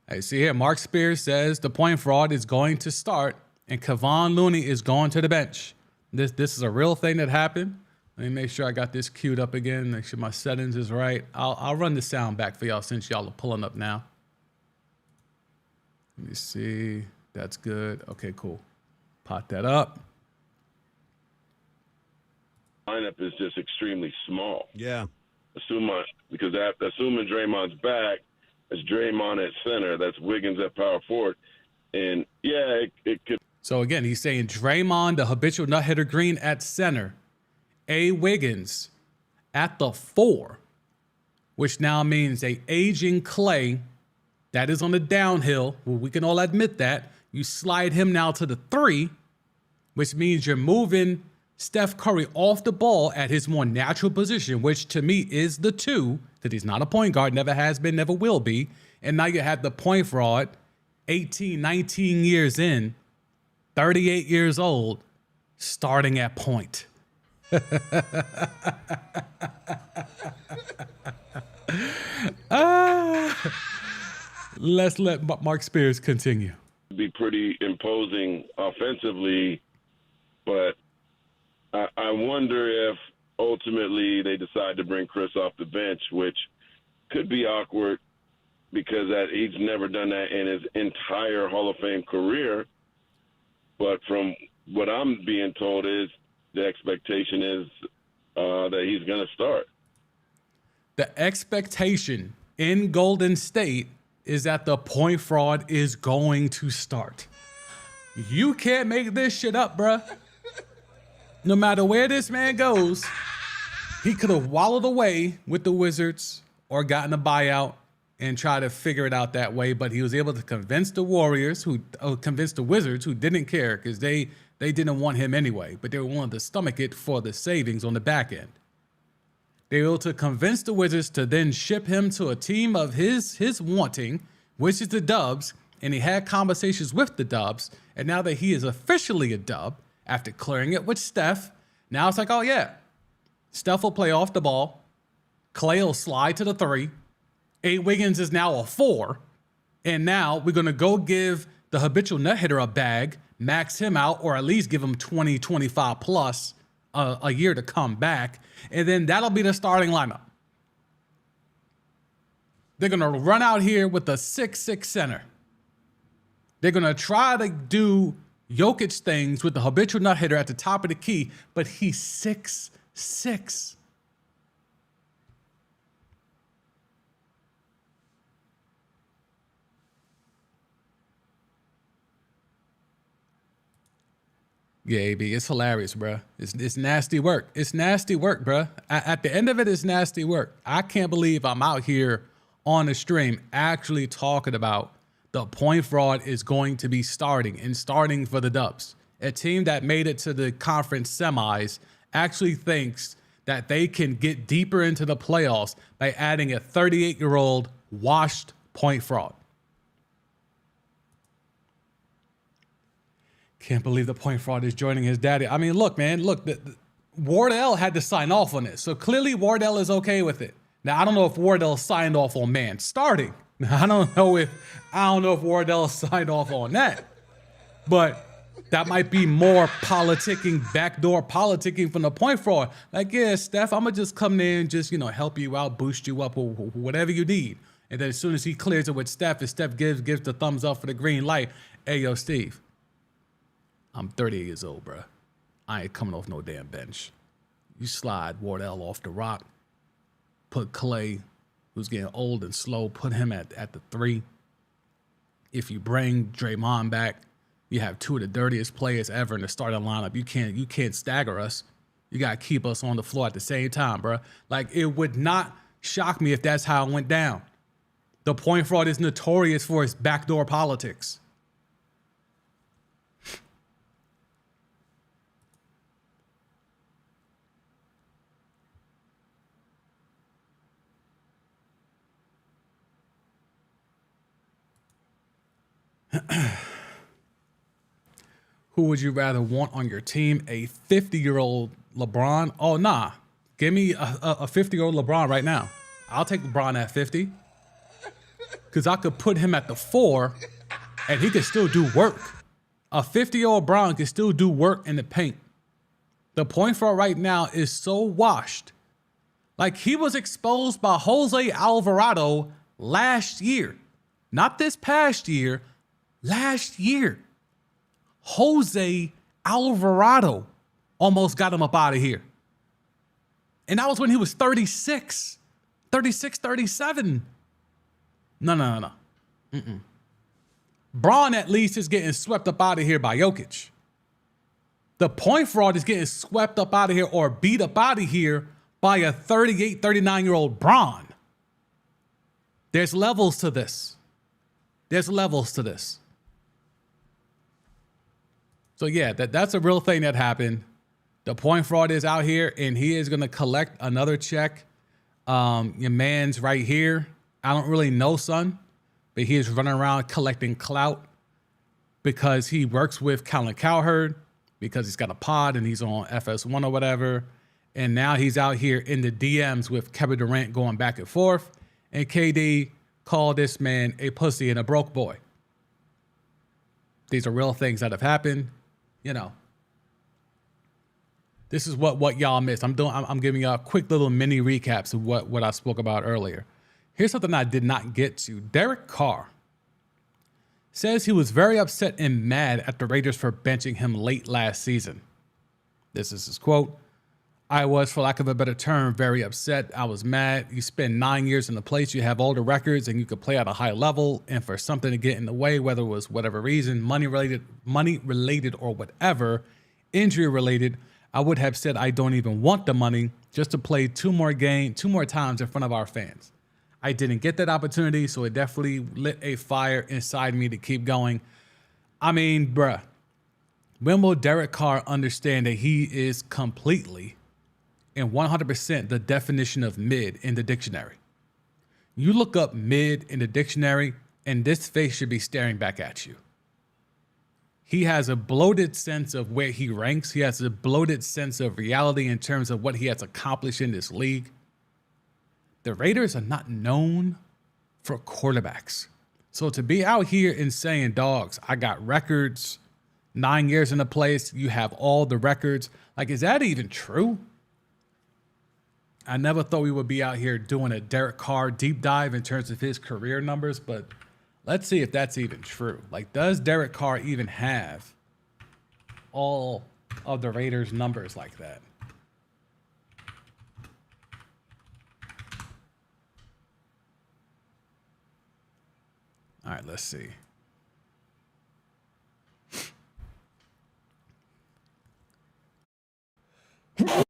Hey, see here, Mark Spears says the point fraud is going to start and Kevon Looney is going to the bench. This is a real thing that happened. Let me make sure I got this queued up again, make sure my settings is right. I'll run the sound back for y'all since y'all are pulling up now. Let me see. That's good. Okay, cool. Pot that up. Lineup is just extremely small. Yeah. Because assuming Draymond's back, it's Draymond at center. That's Wiggins at power forward. And, yeah, it could. So, again, he's saying Draymond, the habitual nut hitter Green at center. A. Wiggins at the 4, which now means a aging Clay that is on the downhill. Well, we can all admit that. You slide him now to the 3, which means you're moving Steph Curry off the ball at his more natural position, which to me is the 2, because he's not a point guard, never has been, never will be. And now you have the point fraud, 18, 19 years in, 38 years old, starting at point. Let's let Mark Spears continue. Be pretty imposing offensively, but I wonder if ultimately they decide to bring Chris off the bench, which could be awkward because he's never done that in his entire Hall of Fame career. But from what I'm being told is the expectation is that he's going to start. The expectation in Golden State is that the point fraud is going to start. You can't make this shit up, bruh. No matter where this man goes, he could have wallowed away with the Wizards or gotten a buyout and tried to figure it out that way. But he was able to convince the convince the Wizards, who didn't care because they didn't want him anyway, but they were willing to stomach it for the savings on the back end. They were able to convince the Wizards to then ship him to a team of his wanting, which is the Dubs, and he had conversations with the Dubs, and now that he is officially a Dub, after clearing it with Steph, now it's like, oh yeah, Steph will play off the ball, Clay will slide to the 3, A. Wiggins is now a 4, and now we're going to go give the habitual net hitter a bag, max him out, or at least give him 20, 25 plus a year to come back, and then that'll be the starting lineup. They're going to run out here with a 6'6" center. They're going to try to do Jokic things with the habitual nut hitter at the top of the key, but he's 6'6". Yeah, AB, it's hilarious, bro. It's nasty work. It's nasty work, bro. At the end of it, it's nasty work. I can't believe I'm out here on the stream actually talking about the point fraud is going to be starting for the Dubs. A team that made it to the conference semis actually thinks that they can get deeper into the playoffs by adding a 38-year-old washed point fraud. Can't believe the point fraud is joining his daddy. I mean, look, man, look, Wardell had to sign off on this. So clearly Wardell is okay with it. Now, I don't know if Wardell signed off on man starting. I don't know if Wardell signed off on that. But that might be more politicking, backdoor politicking from the point fraud. Like, yeah, Steph, I'm going to just come in and just, help you out, boost you up, or whatever you need. And then as soon as he clears it with Steph, and Steph gives the thumbs up for the green light, hey, yo, Steve, I'm 38 years old, bro. I ain't coming off no damn bench. You slide Wardell off the rock, put Clay, who's getting old and slow, put him at the 3. If you bring Draymond back, you have 2 of the dirtiest players ever in the starting lineup. You can't stagger us. You got to keep us on the floor at the same time, bro. Like, it would not shock me if that's how it went down. The point fraud is notorious for its backdoor politics. Who would you rather want on your team? A 50-year-old LeBron? Oh, nah. Give me a 50-year-old LeBron right now. I'll take LeBron at 50. Because I could put him at the 4, and he could still do work. A 50-year-old LeBron can still do work in the paint. The point fraud right now is so washed. Like, he was exposed by Jose Alvarado last year. Not this past year. Last year. Jose Alvarado almost got him up out of here. And that was when he was 36, 37. No. Braun at least is getting swept up out of here by Jokic. The point fraud is getting swept up out of here or beat up out of here by a 38, 39-year-old Braun. There's levels to this. So yeah, that's a real thing that happened. The point fraud is out here, and he is going to collect another check. Your man's right here. I don't really know, son, but he is running around collecting clout because he works with Colin Cowherd, because he's got a pod and he's on FS1 or whatever. And now he's out here in the DMs with Kevin Durant going back and forth. And KD called this man a pussy and a broke boy. These are real things that have happened. This is what y'all missed. I'm giving y'all quick little mini recaps of what I spoke about earlier. Here's something I did not get to. Derek Carr says he was very upset and mad at the Raiders for benching him late last season. This is his quote. I was, for lack of a better term, very upset. I was mad. You spend 9 years in the place, you have all the records, and you could play at a high level. And for something to get in the way, whether it was whatever reason, money related or whatever, injury related, I would have said I don't even want the money just to play two more times in front of our fans. I didn't get that opportunity, so it definitely lit a fire inside me to keep going. I mean, bruh, when will Derek Carr understand that he is completely and 100% the definition of mid in the dictionary? You look up mid in the dictionary, and this face should be staring back at you. He has a bloated sense of where he ranks. He has a bloated sense of reality in terms of what he has accomplished in this league. The Raiders are not known for quarterbacks. So to be out here and saying, dogs, I got records, 9 years in the place, you have all the records. Like, is that even true? I never thought we would be out here doing a Derek Carr deep dive in terms of his career numbers, but let's see if that's even true. Like, does Derek Carr even have all of the Raiders' numbers like that? All right, let's see. Damn.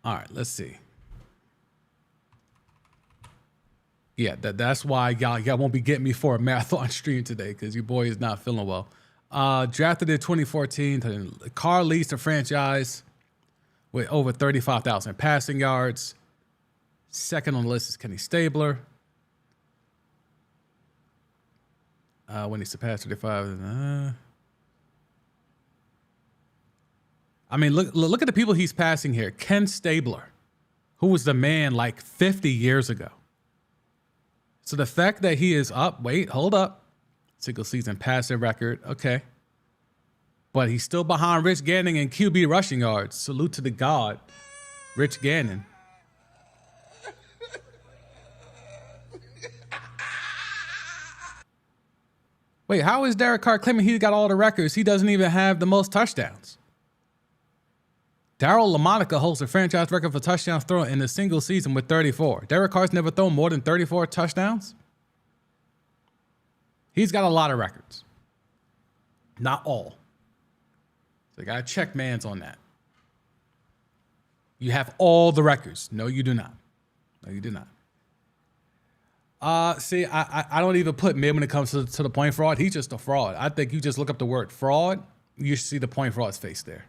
All right, let's see. Yeah, that's why y'all won't be getting me for a marathon stream today because your boy is not feeling well. Drafted in 2014, Carr leads the franchise with over 35,000 passing yards. Second on the list is Kenny Stabler. When he surpassed 35. I mean, look at the people he's passing here. Ken Stabler, who was the man like 50 years ago. So the fact that he is up, wait, hold up. Single season passing record, okay. But he's still behind Rich Gannon in QB rushing yards. Salute to the god, Rich Gannon. Wait, how is Derek Carr claiming he got all the records? He doesn't even have the most touchdowns. Darryl LaMonica holds the franchise record for touchdowns thrown in a single season with 34. Derek Carr's never thrown more than 34 touchdowns. He's got a lot of records. Not all. So I got to check mans on that. You have all the records. No, you do not. No, you do not. See, I don't even put mid when it comes to the point fraud. He's just a fraud. I think you just look up the word fraud, you see the point fraud's face there.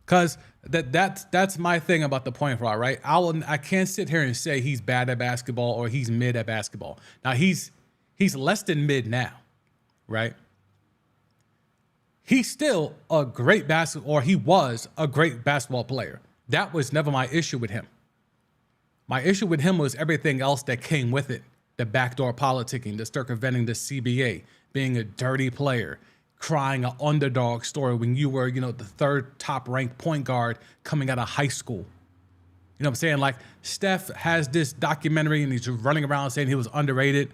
Because that's my thing about the point fraud, right? I can't sit here and say he's bad at basketball or he's mid at basketball. Now he's less than mid now, right? He's still a great he was a great basketball player. That was never my issue with him. My issue with him was everything else that came with it. The backdoor politicking, the circumventing the CBA, being a dirty player, crying an underdog story when you were, the third top ranked point guard coming out of high school. You know what I'm saying? Like Steph has this documentary and he's running around saying he was underrated.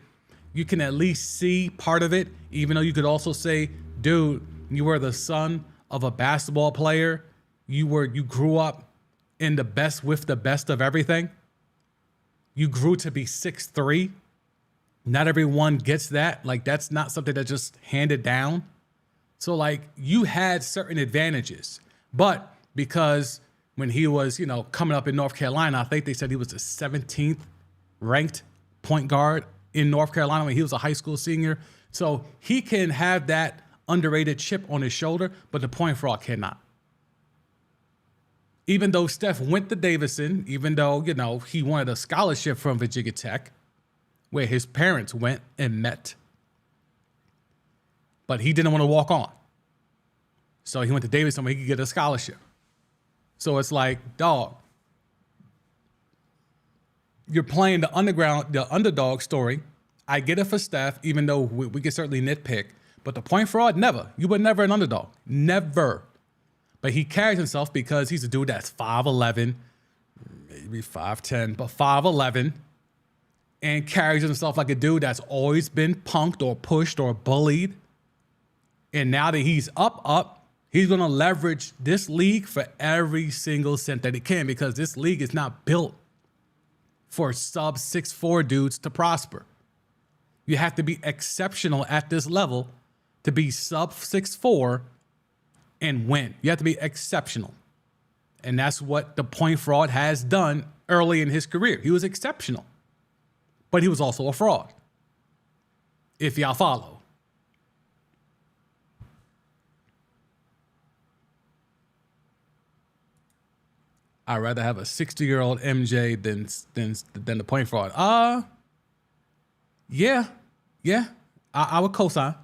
You can at least see part of it, even though you could also say, dude, you were the son of a basketball player. You grew up in with the best of everything. You grew to be 6'3". Not everyone gets that. Like, that's not something that's just handed down. So, like, you had certain advantages. But because when he was, coming up in North Carolina, I think they said he was the 17th ranked point guard in North Carolina when he was a high school senior. So he can have that underrated chip on his shoulder, but the point fraud cannot. Even though Steph went to Davidson, even though, he wanted a scholarship from Virginia Tech, where his parents went and met. But he didn't want to walk on. So he went to Davidson where he could get a scholarship. So it's like, dog, you're playing the underdog story. I get it for Steph, even though we can certainly nitpick. But the point fraud, never. You were never an underdog. Never. But he carries himself because he's a dude that's 5'11", maybe 5'10", but 5'11", and carries himself like a dude that's always been punked or pushed or bullied. And now that he's up, he's going to leverage this league for every single cent that he can, because this league is not built for sub 6'4" dudes to prosper. You have to be exceptional at this level to be sub 6'4" and win. You have to be exceptional. And that's what the point fraud has done early in his career. He was exceptional, but he was also a fraud, if y'all follow. I'd rather have a 60-year-old MJ than the point fraud. Yeah. I would co-sign.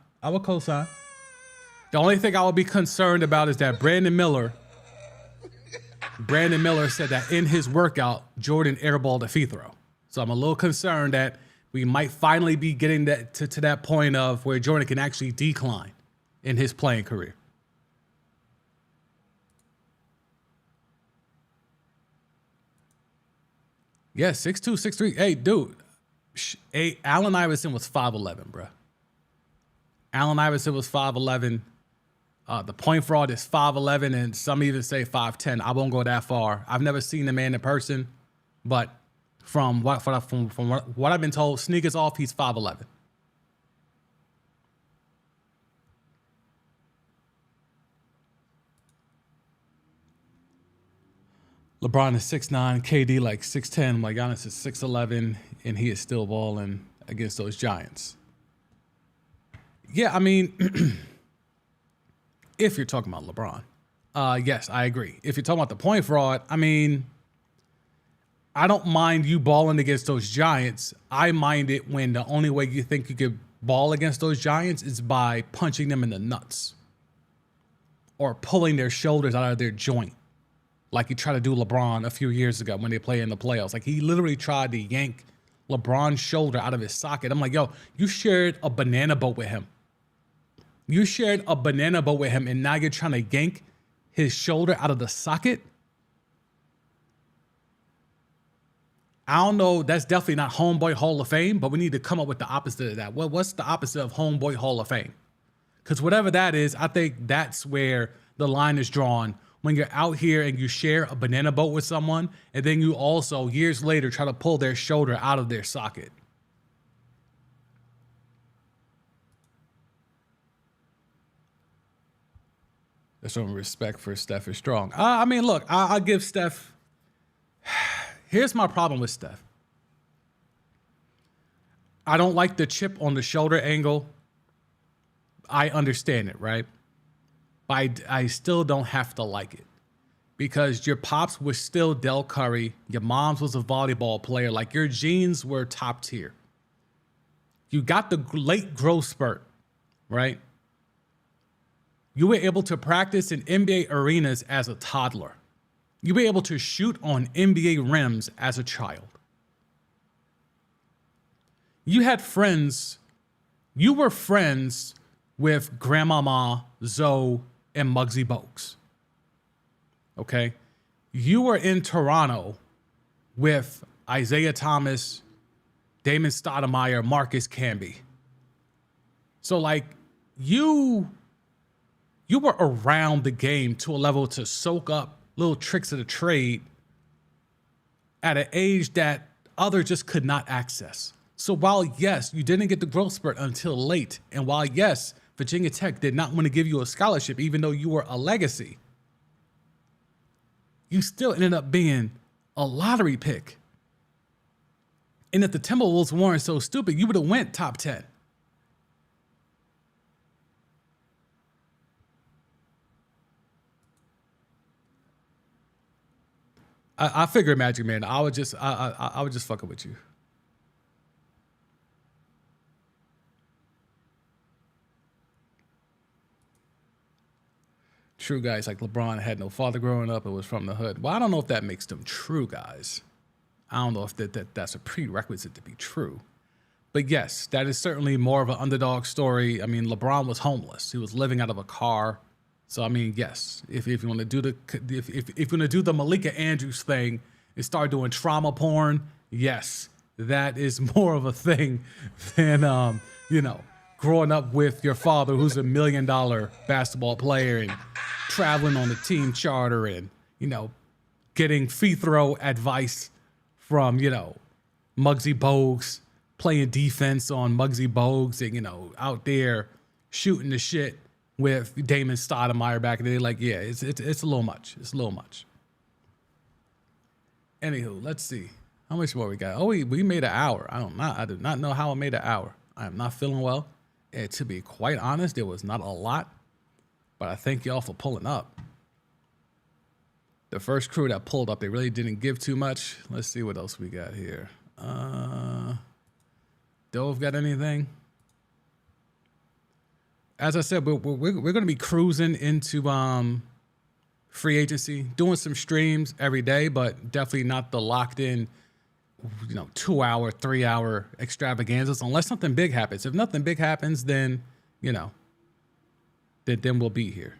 The only thing I would be concerned about is that Brandon Miller said that in his workout, Jordan airballed a free throw. So I'm a little concerned that we might finally be getting that to that point of where Jordan can actually decline in his playing career. Yeah, 6'2", 6'3". Hey, dude. Allen Iverson was 5'11", bro. Allen Iverson was 5'11". The point fraud is 5'11", and some even say 5'10". I won't go that far. I've never seen the man in person, but from what I've been told, sneakers off, he's 5'11". LeBron is 6'9", KD like 6'10", like Giannis is 6'11", and he is still balling against those Giants. Yeah, I mean, if you're talking about LeBron, yes, I agree. If you're talking about the point fraud, I mean, I don't mind you balling against those Giants. I mind it when the only way you think you could ball against those Giants is by punching them in the nuts or pulling their shoulders out of their joint, like he tried to do LeBron a few years ago when they played in the playoffs. Like, he literally tried to yank LeBron's shoulder out of his socket. I'm like, yo, you shared a banana boat with him. You shared a banana boat with him, and now you're trying to yank his shoulder out of the socket? I don't know. That's definitely not Homeboy Hall of Fame, but we need to come up with the opposite of that. What's the opposite of Homeboy Hall of Fame? Because whatever that is, I think that's where the line is drawn. When you're out here and you share a banana boat with someone, and then you also, years later, try to pull their shoulder out of their socket. There's some respect for Steph is strong. I mean, look, I'll give Steph. Here's my problem with Steph. I don't like the chip on the shoulder angle. I understand it, right? But I still don't have to like it, because your pops was still Del Curry. Your mom's was a volleyball player. Like, your genes were top tier. You got the late growth spurt, right? You were able to practice in NBA arenas as a toddler. You were able to shoot on NBA rims as a child. You had friends. You were friends with Grandmama Zoe and Muggsy Bogues. Okay? You were in Toronto with Isaiah Thomas, Damon Stoudemire, Marcus Camby. So, like, you were around the game to a level to soak up little tricks of the trade at an age that others just could not access. So while, yes, you didn't get the growth spurt until late, and while, yes, Virginia Tech did not want to give you a scholarship, even though you were a legacy, you still ended up being a lottery pick. And if the Timberwolves weren't so stupid, you would have went top 10. I figured, Magic Man. I would just fucking with you. True guys, like LeBron had no father growing up. It was from the hood. Well, I don't know if that makes them true guys. I don't know if that's a prerequisite to be true. But yes, that is certainly more of an underdog story. I mean, LeBron was homeless. He was living out of a car. So I mean, yes, if you want to do if you want to do the Malika Andrews thing and start doing trauma porn, yes, that is more of a thing than growing up with your father, who's $1 million basketball player, and traveling on the team charter, and getting free throw advice from Muggsy Bogues, playing defense on Muggsy Bogues, and out there shooting the shit with Damon Stoudemire back in the day. Like, yeah, it's a little much. It's a little much. Anywho, let's see. How much more we got? Oh, we made an hour. I do not know how I made an hour. I am not feeling well. And to be quite honest, there was not a lot. But I thank y'all for pulling up. The first crew that pulled up, they really didn't give too much. Let's see what else we got here. Dove got anything? As I said, we're going to be cruising into free agency, doing some streams every day, but definitely not the locked in, 2-hour, 3-hour extravaganzas unless something big happens. If nothing big happens, then, then we'll be here.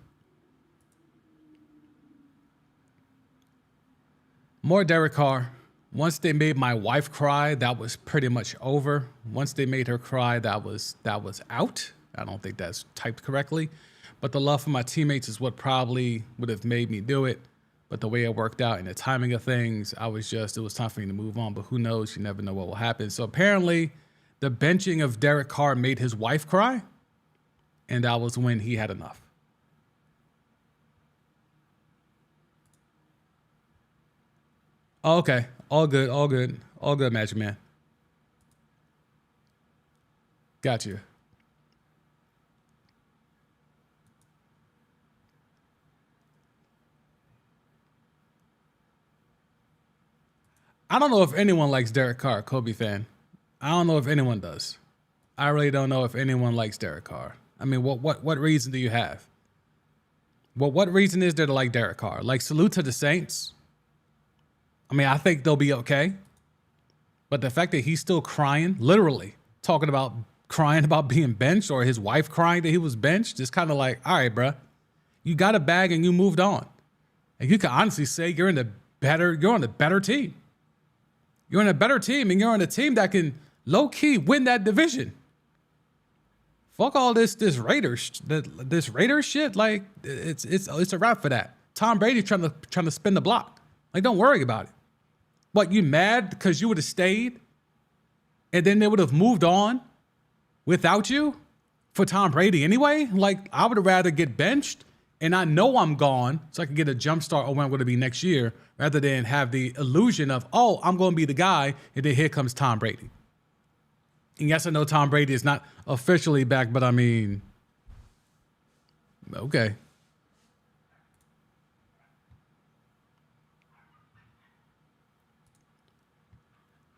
More Derek Carr. Once they made my wife cry, that was pretty much over. Once they made her cry, that was out. I don't think that's typed correctly. But the love for my teammates is what probably would have made me do it. But the way it worked out and the timing of things, it was time for me to move on. But who knows? You never know what will happen. So apparently the benching of Derek Carr made his wife cry. And that was when he had enough. Oh, okay. All good. All good. All good, Magic Man. Got you. I don't know if anyone likes Derek Carr, Kobe fan. I don't know if anyone does. I really don't know if anyone likes Derek Carr. I mean, what reason do you have? Well, what reason is there to like Derek Carr? Like, salute to the Saints. I mean, I think they'll be okay. But the fact that he's still crying, literally talking about crying about being benched, or his wife crying that he was benched, is kind of like, all right, bruh, you got a bag and you moved on. And you can honestly say you're on a better team. You're on a better team, and you're on a team that can low key win that division. Fuck all this Raiders shit. Like, it's a wrap for that. Tom Brady trying to spin the block. Like, don't worry about it. What, you mad because you would have stayed, and then they would have moved on without you for Tom Brady anyway? Like, I would rather get benched and I know I'm gone so I can get a jump start on when I'm going to be next year, rather than have the illusion of, oh, I'm going to be the guy, and then here comes Tom Brady. And yes, I know Tom Brady is not officially back, but I mean, okay.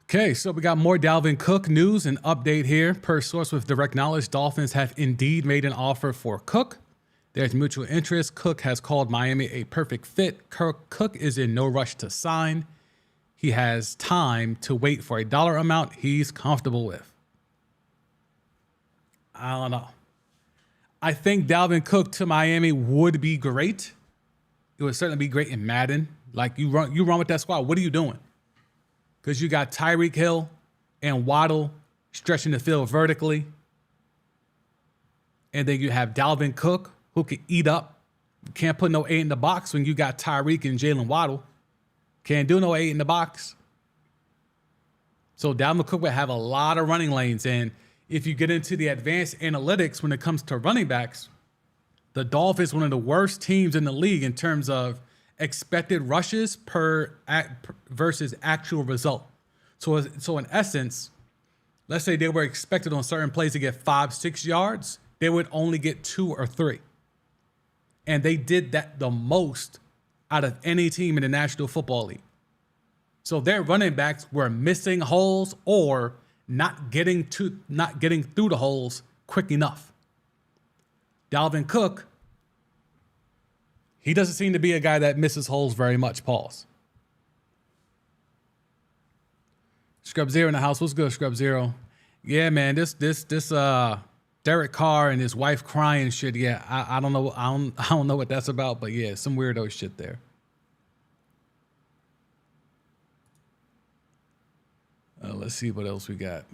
Okay, so we got more Dalvin Cook news and update here. Per source with direct knowledge, Dolphins have indeed made an offer for Cook. There's mutual interest. Cook has called Miami a perfect fit. Cook is in no rush to sign. He has time to wait for a dollar amount he's comfortable with. I don't know. I think Dalvin Cook to Miami would be great. It would certainly be great in Madden. Like, you run with that squad. What are you doing? Because you got Tyreek Hill and Waddle stretching the field vertically. And then you have Dalvin Cook, who can eat up. You can't put no 8 in the box when you got Tyreek and Jalen Waddle. Can't do no 8 in the box. So Dalvin Cook would have a lot of running lanes. And if you get into the advanced analytics when it comes to running backs, the Dolphins are one of the worst teams in the league in terms of expected rushes versus actual result. So in essence, let's say they were expected on certain plays to get 5-6 yards, they would only get 2 or 3. And they did that the most out of any team in the National Football League. So their running backs were missing holes or not getting through the holes quick enough. Dalvin Cook, he doesn't seem to be a guy that misses holes very much. Pause. Scrub Zero in the house. What's good, Scrub Zero? Yeah, man. This Derek Carr and his wife crying shit. Yeah, I don't know. I don't know what that's about, but yeah, some weirdo shit there. Let's see what else we got.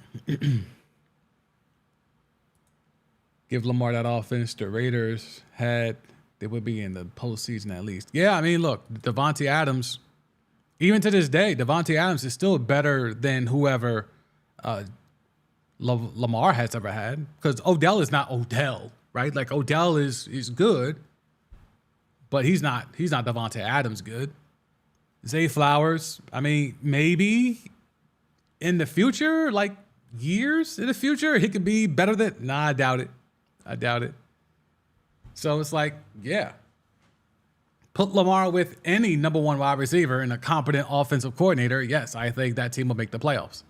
Give Lamar that offense the Raiders had. They would be in the postseason at least. Yeah, I mean, look, Davante Adams, even to this day, Davante Adams is still better than whoever Lamar has ever had. Because Odell is not Odell, right? Like, Odell is good, but he's not Davante Adams good. Zay Flowers, I mean, maybe in the future, like years in the future, he could be better than. Nah, I doubt it. So it's like, yeah. Put Lamar with any number one wide receiver and a competent offensive coordinator. Yes, I think that team will make the playoffs.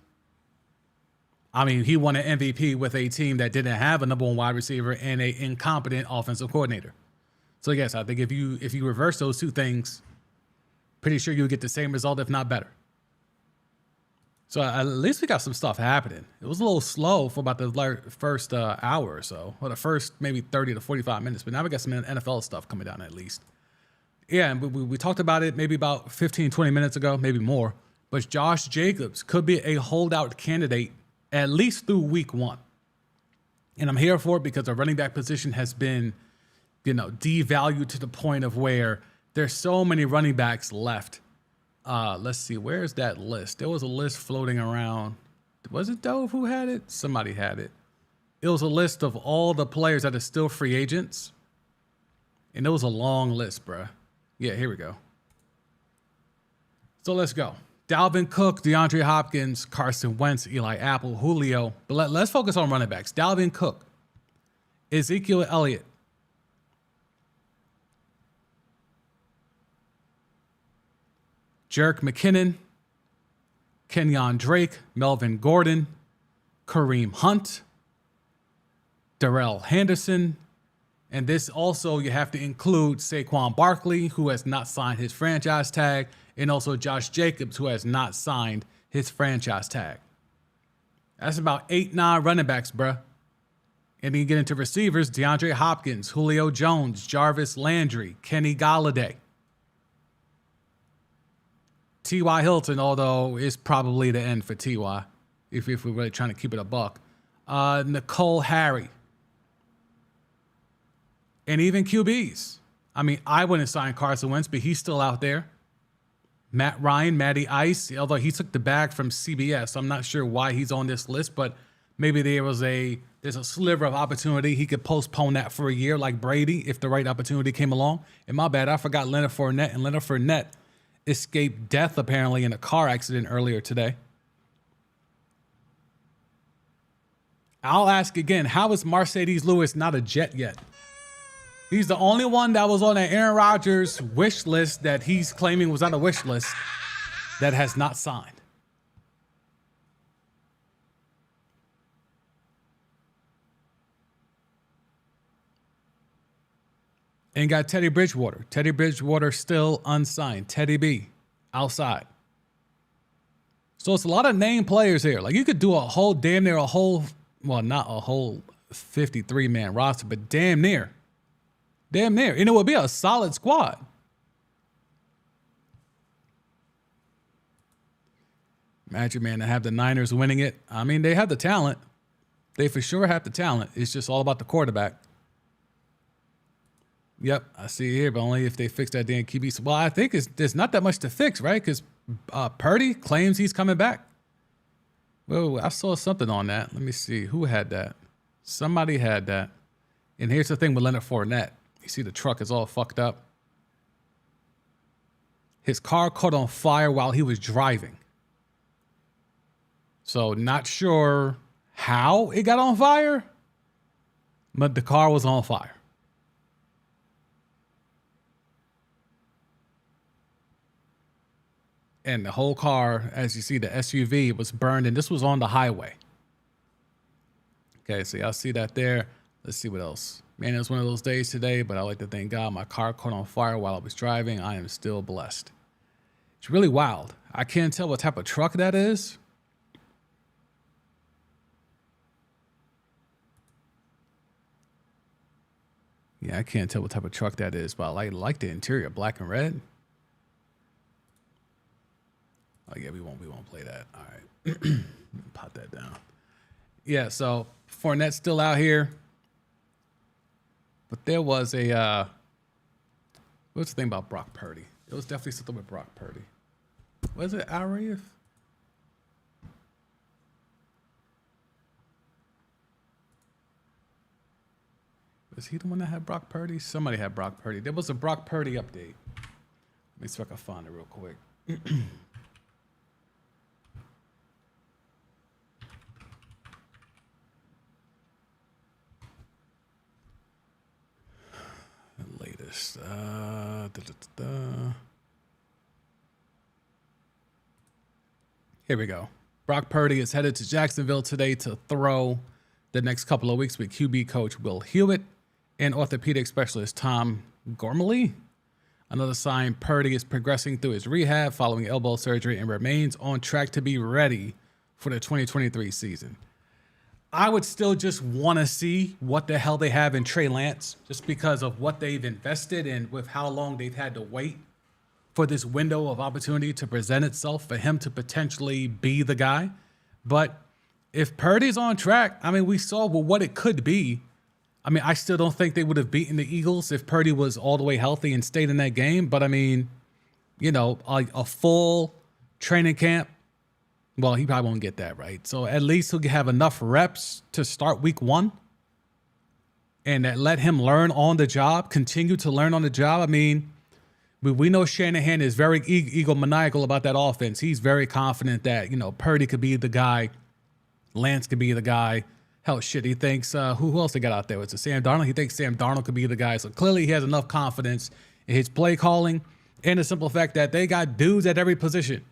I mean, he won an MVP with a team that didn't have a number one wide receiver and an incompetent offensive coordinator. So yes, I think if you reverse those two things, pretty sure you'll get the same result, if not better. So at least we got some stuff happening. It was a little slow for about the first hour or so, or the first maybe 30 to 45 minutes. But now we got some NFL stuff coming down at least. Yeah, and we talked about it maybe about 15, 20 minutes ago, maybe more. But Josh Jacobs could be a holdout candidate at least through week 1. And I'm here for it because the running back position has been, devalued to the point of where there's so many running backs left. Let's see, where's that list? There was a list floating around. Was it Dove who had it? Somebody had it. It was a list of all the players that are still free agents. And it was a long list, bruh. Yeah, here we go. So let's go. Dalvin Cook, DeAndre Hopkins, Carson Wentz, Eli Apple, Julio. But let's focus on running backs. Dalvin Cook, Ezekiel Elliott, Jerick McKinnon, Kenyon Drake, Melvin Gordon, Kareem Hunt, Darrell Henderson, and this also you have to include Saquon Barkley, who has not signed his franchise tag, and also Josh Jacobs, who has not signed his franchise tag. That's about 8-9 running backs, bruh. And then you get into receivers, DeAndre Hopkins, Julio Jones, Jarvis Landry, Kenny Golladay. T.Y. Hilton, although it's probably the end for T.Y. if we're really trying to keep it a buck. Nicole Harry. And even QBs. I mean, I wouldn't sign Carson Wentz, but he's still out there. Matt Ryan, Matty Ice, although he took the bag from CBS. I'm not sure why he's on this list, but maybe there's a sliver of opportunity. He could postpone that for a year like Brady if the right opportunity came along. And my bad, I forgot Leonard Fournette. And Leonard Fournette escaped death apparently in a car accident earlier today. I'll ask again, how is Mercedes Lewis not a Jet yet? He's the only one that was on that Aaron Rodgers wish list that he's claiming was on a wish list that has not signed. And got Teddy Bridgewater. Teddy Bridgewater still unsigned. Teddy B, outside. So it's a lot of named players here. Like you could do not a whole 53-man roster, but damn near. Damn near. And it would be a solid squad. Imagine, man, to have the Niners winning it. I mean, they have the talent. They for sure have the talent. It's just all about the quarterback. Yep, I see it here, but only if they fix that damn QB. Well, I think there's not that much to fix, right? Because Purdy claims he's coming back. Well, I saw something on that. Let me see. Who had that? Somebody had that. And here's the thing with Leonard Fournette. You see the truck is all fucked up. His car caught on fire while he was driving. So not sure how it got on fire, but the car was on fire. And the whole car, as you see, the SUV was burned, and this was on the highway. Okay, so y'all see that there. Let's see what else. Man, it was one of those days today, but I like to thank God my car caught on fire while I was driving. I am still blessed. It's really wild. I can't tell what type of truck that is. Yeah, I can't tell what type of truck that is, but I like the interior, black and red. Oh yeah, we won't play that. All right, pop that down. Yeah, so Fournette's still out here, but there was what's the thing about Brock Purdy? It was definitely something with Brock Purdy. Was it Arif? Was he the one that had Brock Purdy? Somebody had Brock Purdy. There was a Brock Purdy update. Let me see if I can find it real quick. Latest. Here we go. Brock Purdy is headed to Jacksonville today to throw the next couple of weeks with QB coach Will Hewitt and orthopedic specialist Tom Gormley. Another sign, Purdy is progressing through his rehab following elbow surgery and remains on track to be ready for the 2023 season. I would still just want to see what the hell they have in Trey Lance, just because of what they've invested and with how long they've had to wait for this window of opportunity to present itself for him to potentially be the guy. But if Purdy's on track, I mean, we saw what it could be. I mean, I still don't think they would have beaten the Eagles if Purdy was all the way healthy and stayed in that game. But I mean, you know, a full training camp, well, he probably won't get that, right? So at least he'll have enough reps to start week one and that let him learn on the job, continue to learn on the job. I mean, We know Shanahan is very egomaniacal about that offense. He's very confident that, Purdy could be the guy. Lance could be the guy. Hell, shit, he thinks, who else they got out there? Was it Sam Darnold? He thinks Sam Darnold could be the guy. So clearly he has enough confidence in his play calling and the simple fact that they got dudes at every position.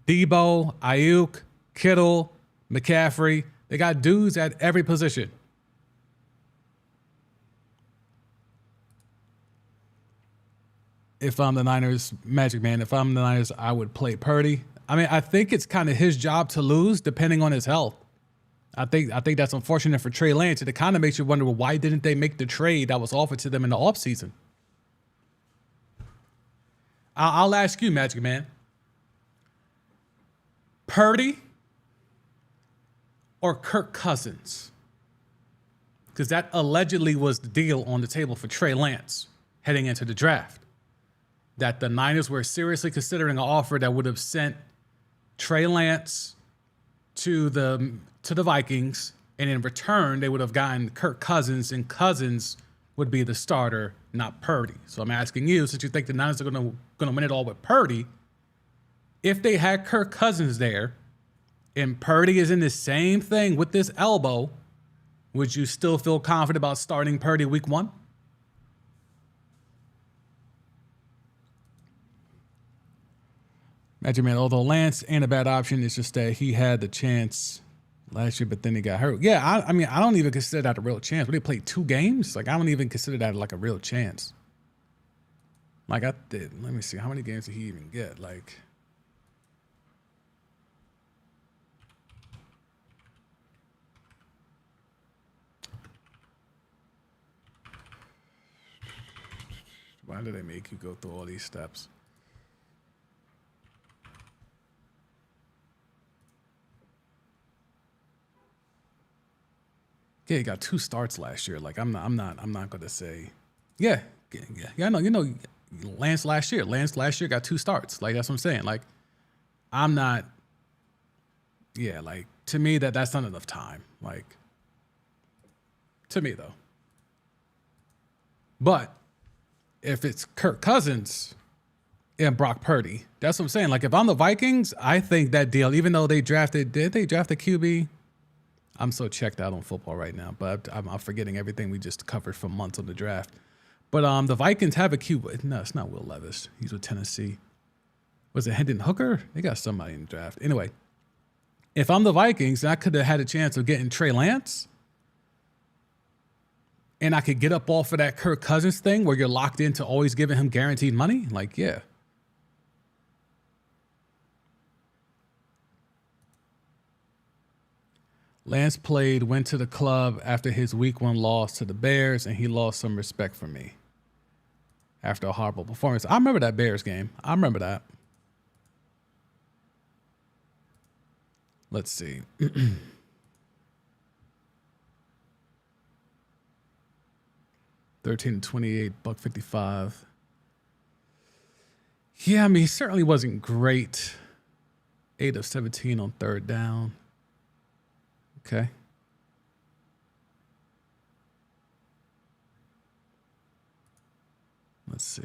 Debo, Ayuk, Kittle, McCaffrey. They got dudes at every position. If I'm the Niners, Magic Man, if I'm the Niners, I would play Purdy. I mean, I think it's kind of his job to lose depending on his health. I think that's unfortunate for Trey Lance. It kind of makes you wonder, well, why didn't they make the trade that was offered to them in the offseason? I'll ask you, Magic Man. Purdy or Kirk Cousins? Because that allegedly was the deal on the table for Trey Lance heading into the draft. That the Niners were seriously considering an offer that would have sent Trey Lance to the Vikings, and in return, they would have gotten Kirk Cousins, and Cousins would be the starter, not Purdy. So I'm asking you, since you think the Niners are going to win it all with Purdy, if they had Kirk Cousins there, and Purdy is in the same thing with this elbow, would you still feel confident about starting Purdy week 1? Magic Man, although Lance ain't a bad option, it's just that he had the chance last year, but then he got hurt. Yeah, I mean, I don't even consider that a real chance. But they played 2 games? Like, I don't even consider that like a real chance. Like, I did. Let me see. How many games did he even get? Like, why do they make you go through all these steps? Yeah, he got 2 starts last year. Like, I'm not gonna say, yeah. I know, Lance last year got 2 starts. Like, that's what I'm saying. Like, I'm not. Yeah, like, to me that's not enough time. Like, to me though. But if it's Kirk Cousins and Brock Purdy, that's what I'm saying. Like, if I'm the Vikings, I think that deal, even though did they draft a QB? I'm so checked out on football right now, but I'm forgetting everything we just covered for months on the draft. But the Vikings have a QB. No, it's not Will Levis. He's with Tennessee. Was it Hendon Hooker? They got somebody in the draft. Anyway, if I'm the Vikings, I could have had a chance of getting Trey Lance, and I could get up off of that Kirk Cousins thing where you're locked into always giving him guaranteed money. Like, yeah. Lance went to the club after his week 1 loss to the Bears, and he lost some respect for me after a horrible performance. I remember that Bears game. I remember that. Let's see. 13-28, $1.55. Yeah, I mean, he certainly wasn't great. 8 of 17 on 3rd down. Okay. Let's see.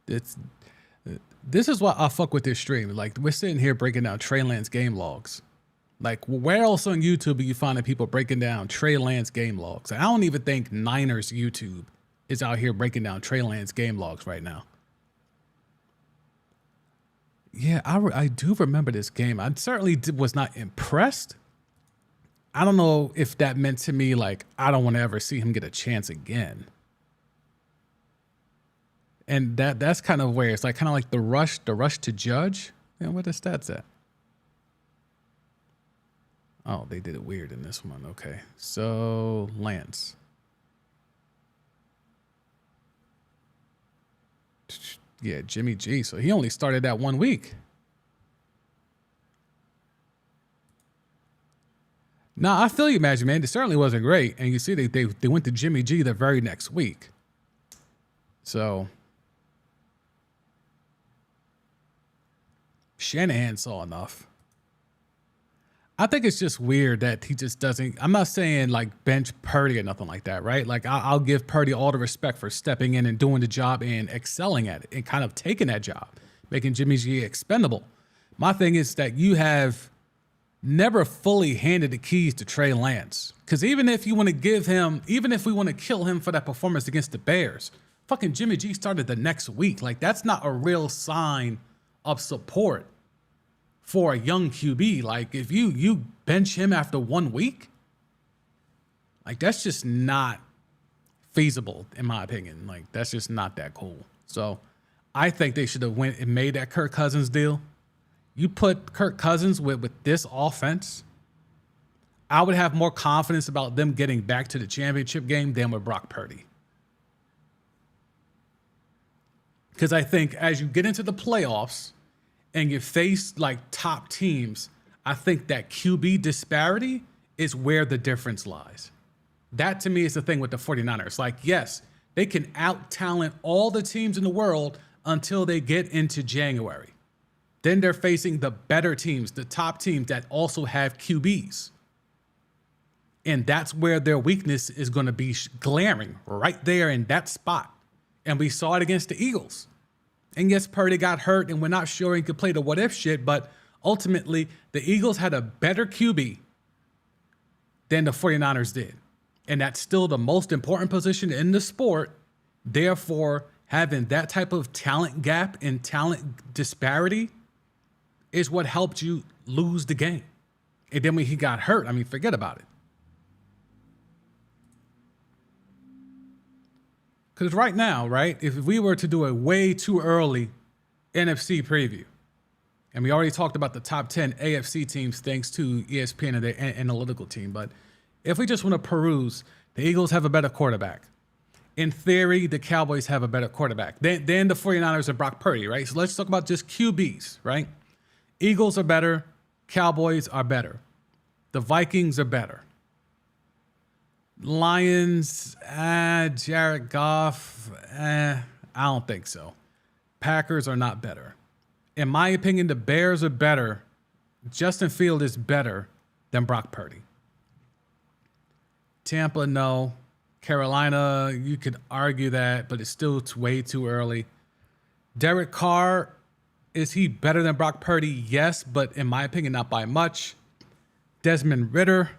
This is why I fuck with this stream. Like, we're sitting here breaking down Trey Lance game logs. Like, where else on YouTube are you finding people breaking down Trey Lance game logs? I don't even think Niners YouTube is out here breaking down Trey Lance game logs right now. Yeah, I do remember this game. I certainly was not impressed. I don't know if that meant to me, like, I don't want to ever see him get a chance again. And that's kind of where it's like kind of like the rush to judge. You know, where the stats at? Oh, they did it weird in this one. Okay. So, Lance. Yeah, Jimmy G. So he only started that 1 week. Nah, I feel you, Magic Man. It certainly wasn't great. And you see they went to Jimmy G the very next week. So Shanahan saw enough. I think it's just weird that he just doesn't. I'm not saying like bench Purdy or nothing like that, right? Like I'll give Purdy all the respect for stepping in and doing the job and excelling at it and kind of taking that job, making Jimmy G expendable. My thing is that you have never fully handed the keys to Trey Lance. Because even if you want to give him, even if we want to kill him for that performance against the Bears, fucking Jimmy G started the next week. Like that's not a real sign of support for a young QB. Like if you bench him after 1 week, like that's just not feasible in my opinion. Like that's just not that cool. So I think they should have went and made that Kirk Cousins deal. You put Kirk Cousins with this offense, I would have more confidence about them getting back to the championship game than with Brock Purdy. Because I think as you get into the playoffs and you face like top teams, I think that QB disparity is where the difference lies. That to me is the thing with the 49ers. Like, yes, they can out-talent all the teams in the world until they get into January. Then they're facing the better teams, the top teams that also have QBs. And that's where their weakness is going to be glaring, right there in that spot. And we saw it against the Eagles. And yes, Purdy got hurt, and we're not sure he could play the what-if shit, but ultimately, the Eagles had a better QB than the 49ers did. And that's still the most important position in the sport. Therefore, having that type of talent gap and talent disparity is what helped you lose the game. And then when he got hurt, I mean, forget about it. Because right now, right, if we were to do a way too early NFC preview, and we already talked about the top 10 AFC teams thanks to ESPN and their analytical team, but if we just want to peruse, the Eagles have a better quarterback. In theory, the Cowboys have a better quarterback than the 49ers and Brock Purdy, right? So let's talk about just QBs, right? Eagles are better. Cowboys are better. The Vikings are better. Lions, Jared Goff, I don't think so. Packers are not better. In my opinion, the Bears are better. Justin Field is better than Brock Purdy. Tampa, no. Carolina, you could argue that, but it's still way too early. Derek Carr, is he better than Brock Purdy? Yes, but in my opinion, not by much. Desmond Ridder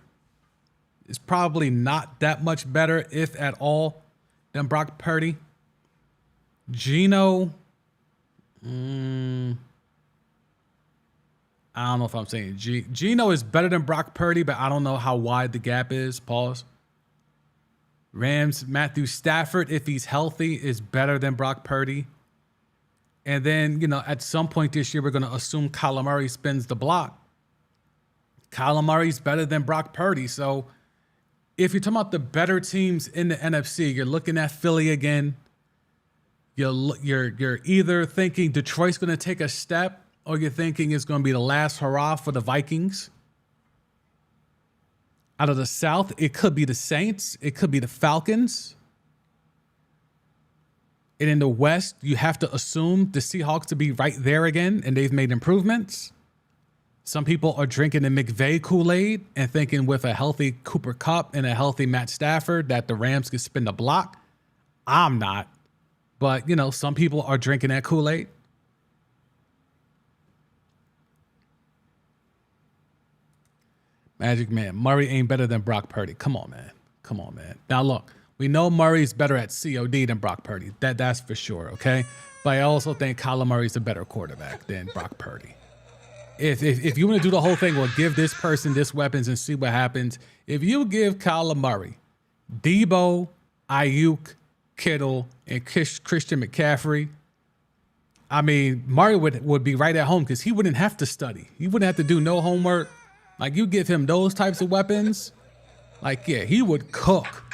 is probably not that much better, if at all, than Brock Purdy. Geno, I don't know if I'm saying Geno is better than Brock Purdy, but I don't know how wide the gap is. Pause. Rams, Matthew Stafford, if he's healthy, is better than Brock Purdy. And then, at some point this year, we're going to assume Kyler Murray spins the block. Kyler Murray's better than Brock Purdy. So if you're talking about the better teams in the NFC, you're looking at Philly again. You're either thinking Detroit's going to take a step, or you're thinking it's going to be the last hurrah for the Vikings. Out of the South, it could be the Saints. It could be the Falcons. And in the West, you have to assume the Seahawks to be right there again, and they've made improvements. Some people are drinking the McVay Kool-Aid and thinking with a healthy Cooper Kupp and a healthy Matt Stafford that the Rams could spin the block. I'm not. But, some people are drinking that Kool-Aid. Magic Man, Murray ain't better than Brock Purdy. Come on, man. Now, look, we know Murray's better at COD than Brock Purdy. That's for sure, okay? But I also think Kyler Murray's a better quarterback than Brock Purdy. If you want to do the whole thing, well, give this person this weapons and see what happens. If you give Kyler Murray, Debo, Ayuk, Kittle, and Christian McCaffrey, I mean, Murray would be right at home because he wouldn't have to study. He wouldn't have to do no homework. Like, you give him those types of weapons, like, yeah, he would cook.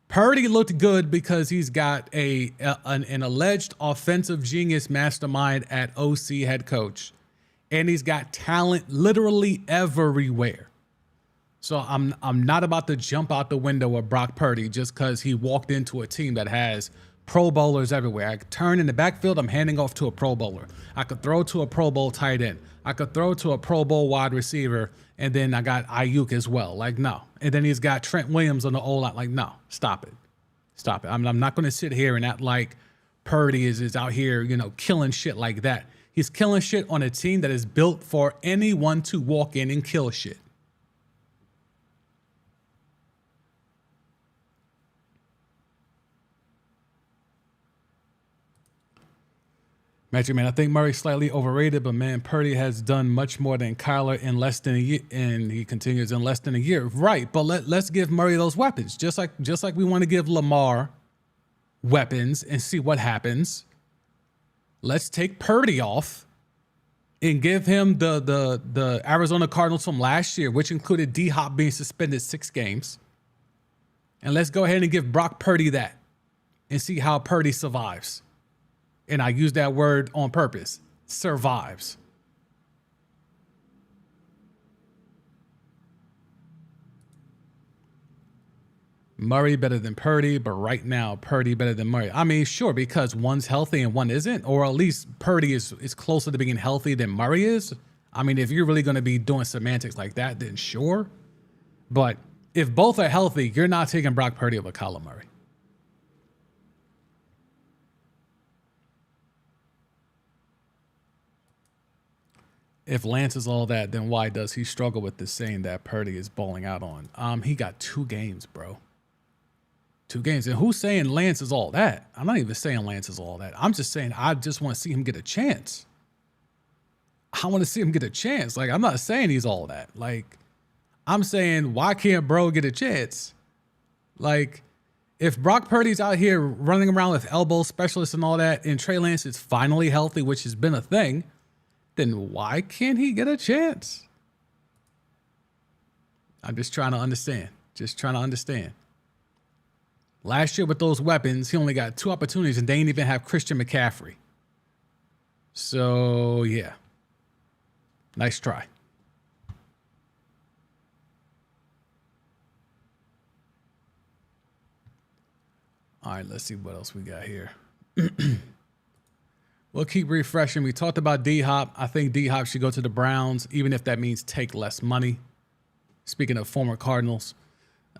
Purdy looked good because he's got an alleged offensive genius mastermind at OC head coach, and he's got talent literally everywhere. So I'm not about to jump out the window of Brock Purdy just because he walked into a team that has Pro bowlers everywhere. I could turn in the backfield, I'm handing off to a Pro bowler. I could throw to a Pro Bowl tight end. I could throw to a Pro Bowl wide receiver, and then I got Ayuk as well. Like, no. And then he's got Trent Williams on the O-line. Like, no, stop it. Stop it. I'm not going to sit here and act like Purdy is out here, killing shit like that. He's killing shit on a team that is built for anyone to walk in and kill shit. Magic Man, I think Murray's slightly overrated, but man, Purdy has done much more than Kyler in less than a year, and he continues in less than a year. Right, but let's give Murray those weapons, just like we want to give Lamar weapons and see what happens. Let's take Purdy off and give him the Arizona Cardinals from last year, which included D-Hop being suspended 6 games. And let's go ahead and give Brock Purdy that and see how Purdy survives. And I use that word on purpose, survives. Murray better than Purdy, but right now, Purdy better than Murray. I mean, sure, because one's healthy and one isn't, or at least Purdy is closer to being healthy than Murray is. I mean, if you're really going to be doing semantics like that, then sure. But if both are healthy, you're not taking Brock Purdy over Kyler Murray. If Lance is all that, then why does he struggle with this saying that Purdy is bowling out on? He got 2 games, bro. 2 games. And who's saying Lance is all that? I'm not even saying Lance is all that. I'm just saying I just want to see him get a chance. I want to see him get a chance. Like, I'm not saying he's all that. Like, I'm saying, why can't bro get a chance? Like, if Brock Purdy's out here running around with elbow specialists and all that, and Trey Lance is finally healthy, which has been a thing, then why can't he get a chance? I'm just trying to understand. Last year with those weapons, he only got 2 opportunities and they didn't even have Christian McCaffrey. So, yeah. Nice try. All right, let's see what else we got here. We'll keep refreshing. We talked about D-Hop. I think D-Hop should go to the Browns, even if that means take less money. Speaking of former Cardinals,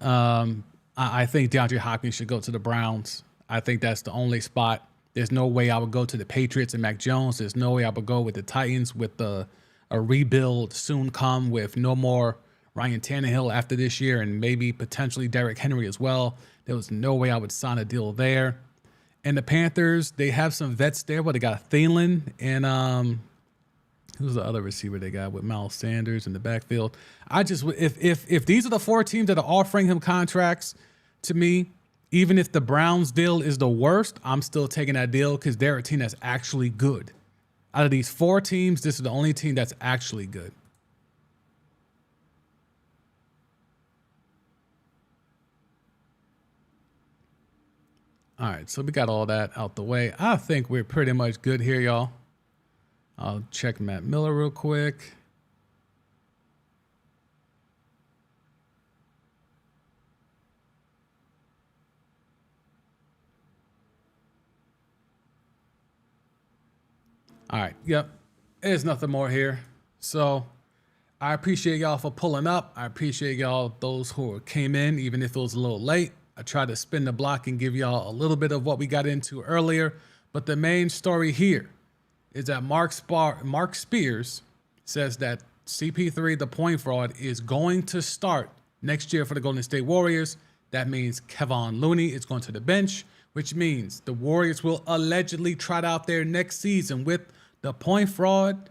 I think DeAndre Hopkins should go to the Browns. I think that's the only spot. There's no way I would go to the Patriots and Mac Jones. There's no way I would go with the Titans with a rebuild soon come with no more Ryan Tannehill after this year and maybe potentially Derrick Henry as well. There was no way I would sign a deal there. And the Panthers, they have some vets there, but they got Thielen and who's the other receiver they got with Miles Sanders in the backfield. If these are the 4 teams that are offering him contracts, to me, even if the Browns deal is the worst, I'm still taking that deal because they're a team that's actually good. Out of these 4 teams, this is the only team that's actually good. All right, so we got all that out the way. I think we're pretty much good here, y'all. I'll check Matt Miller real quick. All right, yep. There's nothing more here. So I appreciate y'all for pulling up. I appreciate y'all, those who came in, even if it was a little late. I tried to spin the block and give y'all a little bit of what we got into earlier. But the main story here is that Mark Spears says that CP3, the point fraud, is going to start next year for the Golden State Warriors. That means Kevon Looney is going to the bench, which means the Warriors will allegedly trot out there next season with the point fraud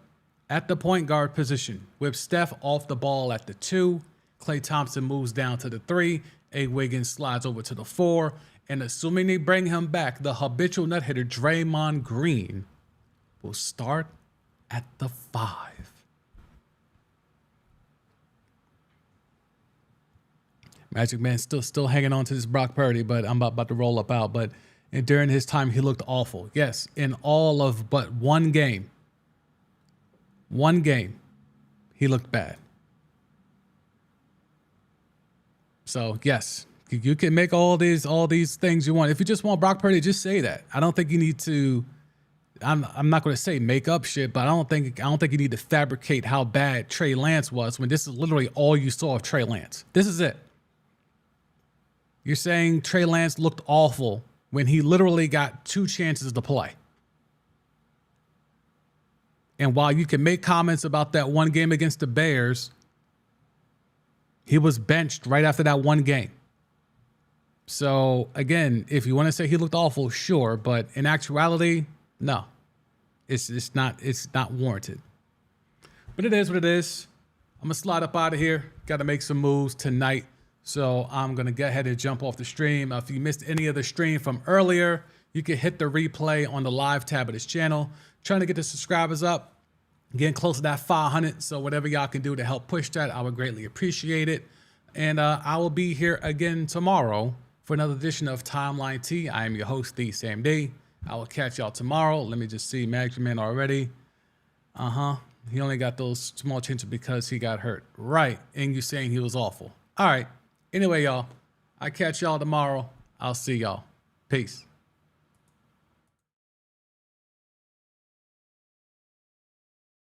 at the point guard position, with Steph off the ball at the 2. Klay Thompson moves down to the 3. A. Wiggins slides over to the 4. And assuming they bring him back, the habitual nut hitter Draymond Green will start at the 5. Magic Man still hanging on to this Brock Purdy, but I'm about to roll up out. But during his time, he looked awful. Yes, in all of but one game, he looked bad. So, yes, You can make all these things you want. If you just want Brock Purdy, just say that. I don't think you need to. I'm not going to say make up shit, but I don't think you need to fabricate how bad Trey Lance was when this is literally all you saw of Trey Lance. This is it. You're saying Trey Lance looked awful when he literally got 2 chances to play. And while you can make comments about that one game against the Bears, he was benched right after that one game. So again, if you want to say he looked awful, sure, but in actuality, no, it's not warranted. But it is what it is. I'm gonna slide up out of here. Got to make some moves tonight, so I'm gonna go ahead and jump off the stream. If you missed any of the stream from earlier, you can hit the replay on the live tab of this channel. Trying to get the subscribers up, getting close to that 500. So whatever y'all can do to help push that, I would greatly appreciate it. And I will be here again tomorrow for another edition of Timeline T. I am your host, The Same D. I will catch y'all tomorrow. Let me just see. Magicman already. He only got those small changes because he got hurt. Right. And you saying he was awful. All right. Anyway, y'all, I catch y'all tomorrow. I'll see y'all. Peace.